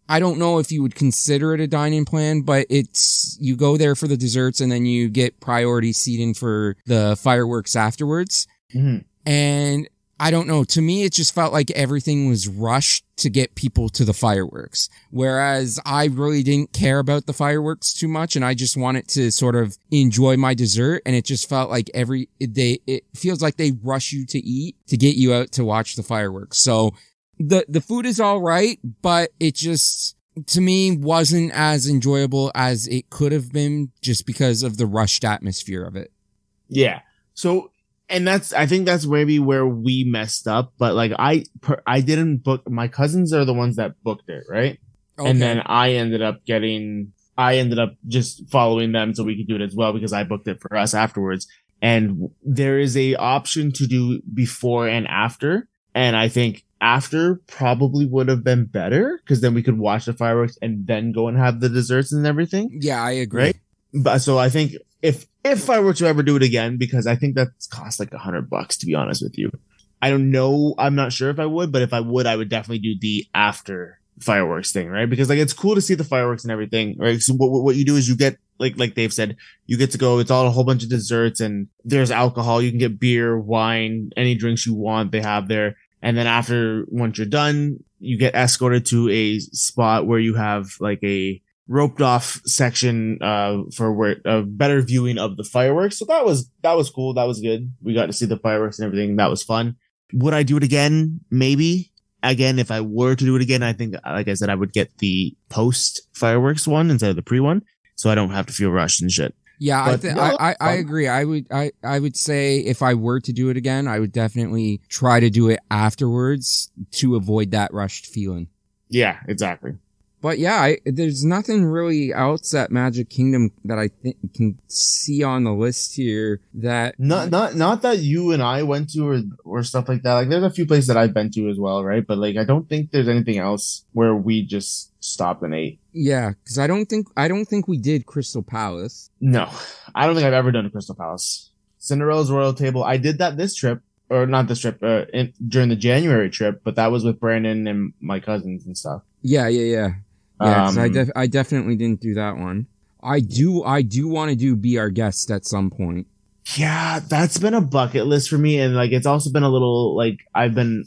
I don't know if you would consider it a dining plan, but you go there for the desserts and then you get priority seating for the fireworks afterwards. Mm-hmm. And I don't know. To me, it just felt like everything was rushed to get people to the fireworks. Whereas I really didn't care about the fireworks too much and I just wanted to sort of enjoy my dessert. And it just felt like it feels like they rush you to eat to get you out to watch the fireworks. So the food is all right, but it just, to me, wasn't as enjoyable as it could have been just because of the rushed atmosphere of it. Yeah. So, and I think that's maybe where we messed up, but like I didn't book, my cousins are the ones that booked it, right? Okay. And then I ended up just following them so we could do it as well because I booked it for us afterwards. And there is a option to do before and after. And I think after probably would have been better because then we could watch the fireworks and then go and have the desserts and everything. Yeah, I agree. Right? But so I think if I were to ever do it again, because I think that's cost like $100 to be honest with you. I don't know. I'm not sure if I would, but if I would definitely do the after fireworks thing, right? Because like it's cool to see the fireworks and everything, right? So what you do is you get like Dave said, you get to go. It's all a whole bunch of desserts and there's alcohol. You can get beer, wine, any drinks you want. They have there. And then once you're done, you get escorted to a spot where you have like a roped off section for a better viewing of the fireworks. So that was cool. That was good. We got to see the fireworks and everything. That was fun. Would I do it again? Maybe. Again, if I were to do it again, I think, like I said, I would get the post fireworks one instead of the pre one. So I don't have to feel rushed and shit. Yeah, But no, I fun. agree. I would say if I were to do it again, I would definitely try to do it afterwards to avoid that rushed feeling. Yeah, exactly. But yeah, there's nothing really else at Magic Kingdom that I think can see on the list here that. Not that you and I went to or stuff like that. Like there's a few places that I've been to as well, right? But like I don't think there's anything else where we just stopped and ate. Yeah, because I don't think we did Crystal Palace. No, I don't think I've ever done a Crystal Palace. Cinderella's Royal Table. I did that this trip, or not this trip, during the January trip, but that was with Brandon and my cousins and stuff. Yeah. Yeah, because I Um, definitely didn't do that one. I do want to do Be Our Guest at some point. yeah, that's been a bucket list for me, and like it's also been a little like I don't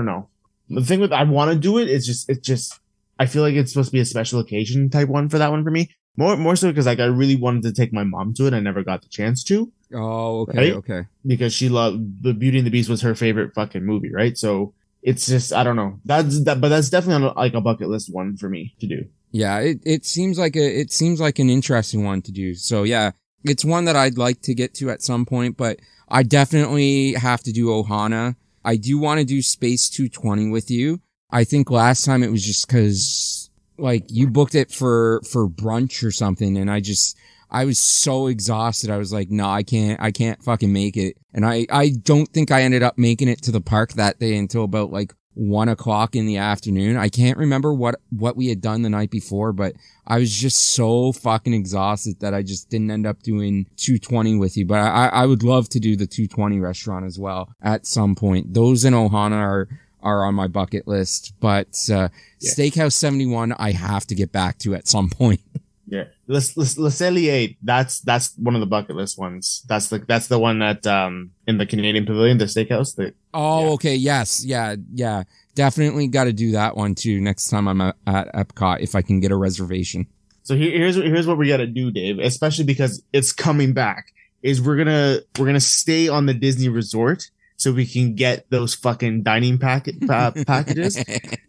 know. The thing with I want to do it is just I feel like it's supposed to be a special occasion type one for that one for me. More so because like I really wanted to take my mom to it, I never got the chance to, Oh, okay, right? okay. Because she loved the Beauty and the Beast was her favorite fucking movie, right? So it's just I don't know. But that's definitely on like a bucket list one for me to do. Yeah, it seems like an interesting one to do. So yeah, it's one that I'd like to get to at some point, but I definitely have to do Ohana. I do want to do Space 220 with you. I think last time it was just because like you booked it for brunch or something, and I was so exhausted. I was like, no, I can't fucking make it. And I don't think I ended up making it to the park that day until about like 1 o'clock in the afternoon. I can't remember what we had done the night before, but I was just so fucking exhausted that I just didn't end up doing 220 with you. But I would love to do the 220 restaurant as well at some point. Those in Ohana are on my bucket list, but Steakhouse 71 I have to get back to at some point. Yeah, Le Cellier. That's one of the bucket list ones. That's the one that in the Canadian Pavilion, the steakhouse. Oh, Yeah. okay. Yes. Yeah. Definitely got to do that one too next time I'm at Epcot if I can get a reservation. So here's what we got to do, Dave. Especially because it's coming back. Is we're gonna stay on the Disney Resort so we can get those fucking dining packages.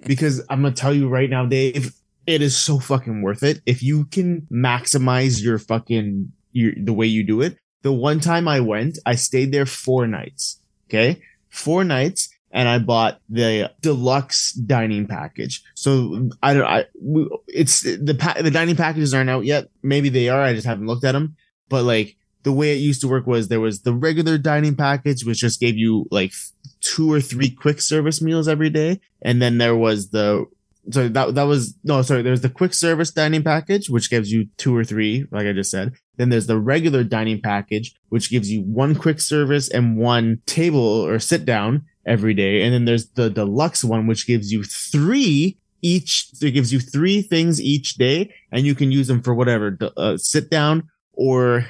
Because I'm gonna tell you right now, Dave, it is so fucking worth it if you can maximize the way you do it. The one time I went, I stayed there 4 nights. Okay, 4 nights, and I bought the deluxe dining package. So it's the dining packages aren't out yet. Maybe they are. I just haven't looked at them. But like the way it used to work was there was the regular dining package, which just gave you like 2 or 3 quick service meals every day, and then there was the so that was no sorry there's the quick service dining package which gives you 2 or 3 like I just said. Then there's the regular dining package which gives you 1 quick service and 1 table or sit down every day. And then there's the deluxe one which gives you 3 each. So it gives you 3 things each day, and you can use them for whatever sit down or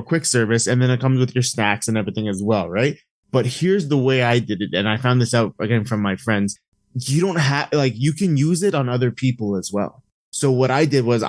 quick service, and then it comes with your snacks and everything as well, right? But here's the way I did it, and I found this out again from my friends. You don't have like you can use it on other people as well. So what I did was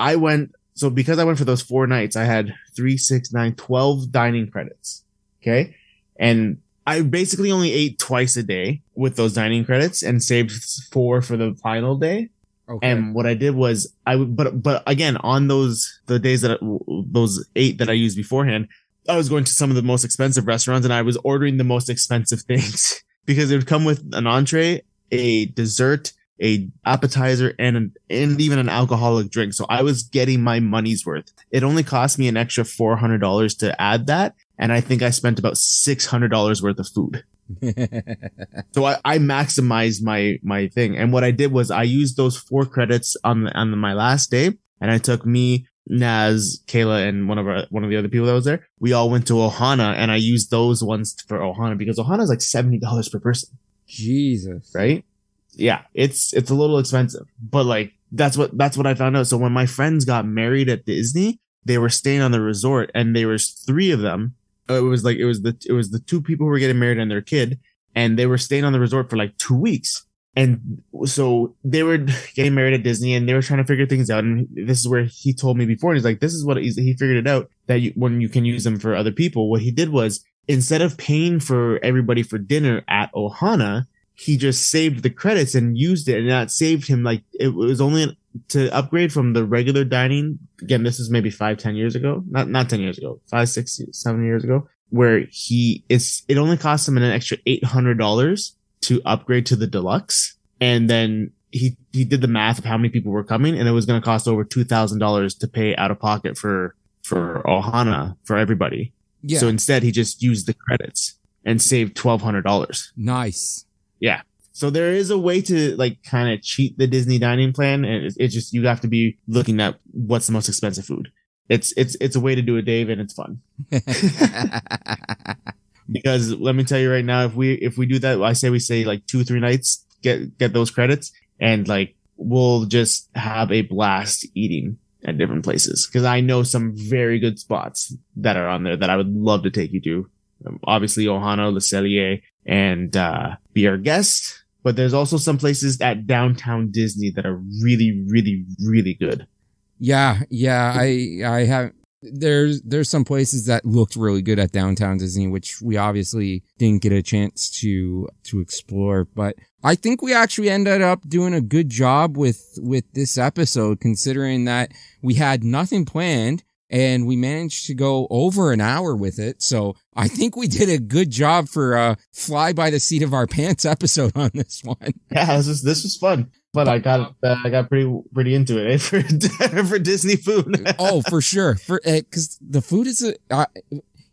because I went for those 4 nights, I had 3, 6, 9, 12 dining credits. Okay. And I basically only ate twice a day with those dining credits and saved 4 for the final day. Okay. And what I did was but again, on the days those 8 that I used beforehand, I was going to some of the most expensive restaurants and I was ordering the most expensive things because it would come with an entree, a dessert, a appetizer, and even an alcoholic drink. So I was getting my money's worth. It only cost me an extra $400 to add that, and I think I spent about $600 worth of food. So I maximized my thing, and what I did was I used those 4 credits on my last day, and I took me, Naz, Kayla, and one of the other people that was there. We all went to Ohana, and I used those ones for Ohana because Ohana is like $70 per person. Jesus. Right? Yeah, it's a little expensive, but like that's what I found out. So when my friends got married at Disney, they were staying on the resort, and there was 3 of them. It was the 2 people who were getting married and their kid, and they were staying on the resort for like 2 weeks. And so they were getting married at Disney, and they were trying to figure things out. And this is where he told me before, and he's like, this is what he figured it out, that when you can use them for other people. What he did was, instead of paying for everybody for dinner at Ohana, he just saved the credits and used it. And that saved him, like, it was only to upgrade from the regular dining. Again, this is maybe 5-10 years ago, not 10 years ago, 5-6-7 years ago, where it only costs him an extra $800 to upgrade to the deluxe, and then he did the math of how many people were coming, and it was going to cost over $2,000 to pay out of pocket for Ohana for everybody. Yeah. So instead, he just used the credits and saved $1,200. Nice. Yeah. So there is a way to like kind of cheat the Disney dining plan, and it's just you have to be looking at what's the most expensive food. It's a way to do it, Dave, and it's fun. Because let me tell you right now, if we do that, I say we say like 2-3 nights, get those credits, and like we'll just have a blast eating at different places. Because I know some very good spots that are on there that I would love to take you to. Obviously, Ohana, Le Cellier, and be our guest. But there's also some places at downtown Disney that are really, really, really good. Yeah. I have. There's some places that looked really good at downtown Disney, which we obviously didn't get a chance to explore. But I think we actually ended up doing a good job with this episode, considering that we had nothing planned and we managed to go over an hour with it. So I think we did a good job for a fly by the seat of our pants episode on this one. Yeah, this was fun. But I got pretty into it for Disney food. Oh, for sure. Because the food is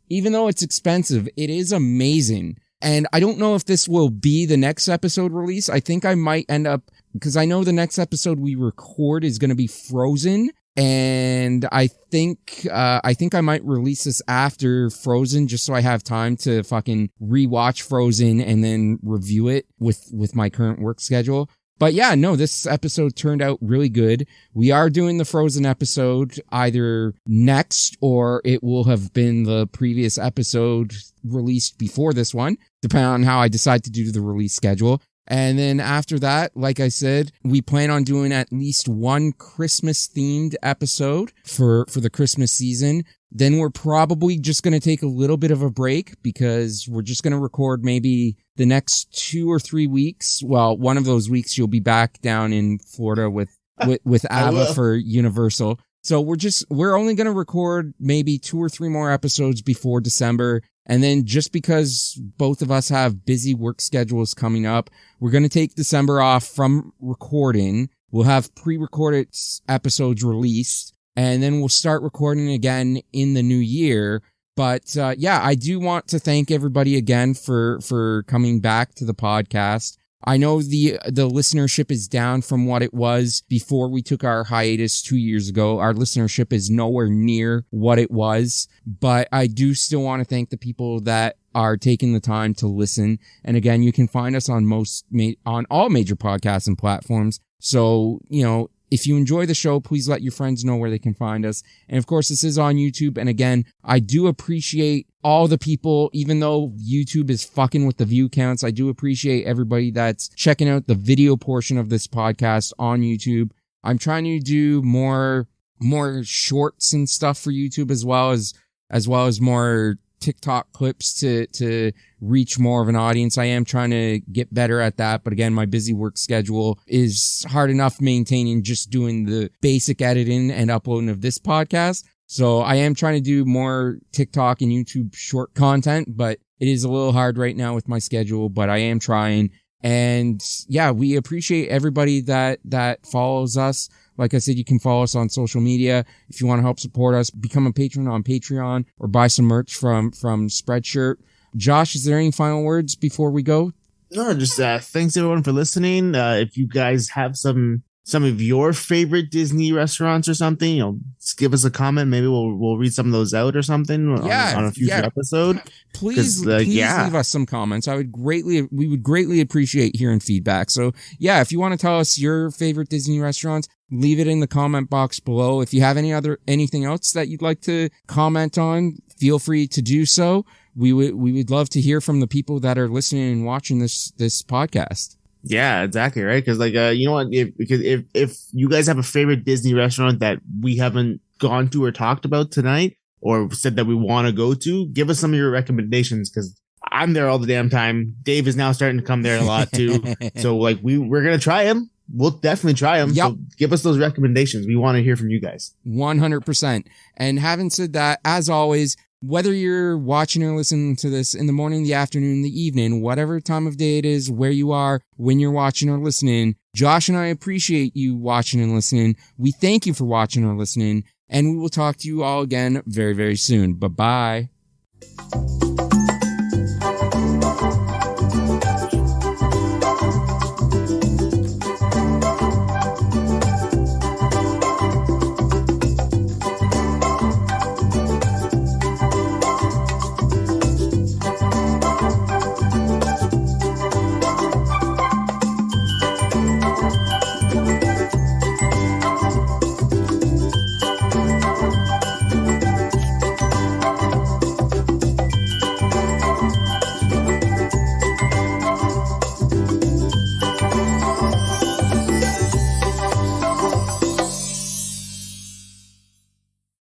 even though it's expensive, it is amazing. And I don't know if this will be the next episode release. I think I might end up, because I know the next episode we record is going to be Frozen. And I think I might release this after Frozen, just so I have time to fucking rewatch Frozen and then review it with my current work schedule. But yeah, no, this episode turned out really good. We are doing the Frozen episode either next, or it will have been the previous episode released before this one, depending on how I decide to do the release schedule. And then after that, like I said, we plan on doing at least one Christmas themed episode for the Christmas season. Then we're probably just going to take a little bit of a break, because we're just going to record maybe the next 2 or 3 weeks. Well, one of those weeks you'll be back down in Florida with Ava for Universal. So we're only going to record maybe 2 or 3 more episodes before December. And then just because both of us have busy work schedules coming up, we're going to take December off from recording. We'll have pre-recorded episodes released, and then we'll start recording again in the new year. But yeah, I do want to thank everybody again for coming back to the podcast. I know the listenership is down from what it was before we took our hiatus 2 years ago. Our listenership is nowhere near what it was, but I do still want to thank the people that are taking the time to listen. And again, you can find us on on all major podcasts and platforms. So, if you enjoy the show, please let your friends know where they can find us. And of course, this is on YouTube. And again, I do appreciate all the people, even though YouTube is fucking with the view counts. I do appreciate everybody that's checking out the video portion of this podcast on YouTube. I'm trying to do more shorts and stuff for YouTube, as well as more TikTok clips to reach more of an audience. I am trying to get better at that. But again, my busy work schedule is hard enough maintaining just doing the basic editing and uploading of this podcast. So I am trying to do more TikTok and YouTube short content, but it is a little hard right now with my schedule, but I am trying. And yeah, we appreciate everybody that follows us. Like I said, you can follow us on social media. If you want to help support us, become a patron on Patreon or buy some merch from Spreadshirt. Josh, is there any final words before we go? No, just thanks everyone for listening. If you guys have some of your favorite Disney restaurants or something, just give us a comment. Maybe we'll read some of those out or something on a future episode. Please leave us some comments. we would greatly appreciate hearing feedback. So yeah, if you want to tell us your favorite Disney restaurants, leave it in the comment box below. If you have anything else that you'd like to comment on, feel free to do so. We would love to hear from the people that are listening and watching this podcast. Yeah, exactly. Right. Because you know what, if you guys have a favorite Disney restaurant that we haven't gone to or talked about tonight, or said that we want to go to, give us some of your recommendations, because I'm there all the damn time. Dave is now starting to come there a lot too. So we're going to try him. we'll definitely try them. Yep. So give us those recommendations. We want to hear from you guys. 100%. And having said that, as always, whether you're watching or listening to this in the morning, the afternoon, the evening, whatever time of day it is, where you are, when you're watching or listening, Josh and I appreciate you watching and listening. We thank you for watching or listening, and we will talk to you all again very, very soon. Bye-bye.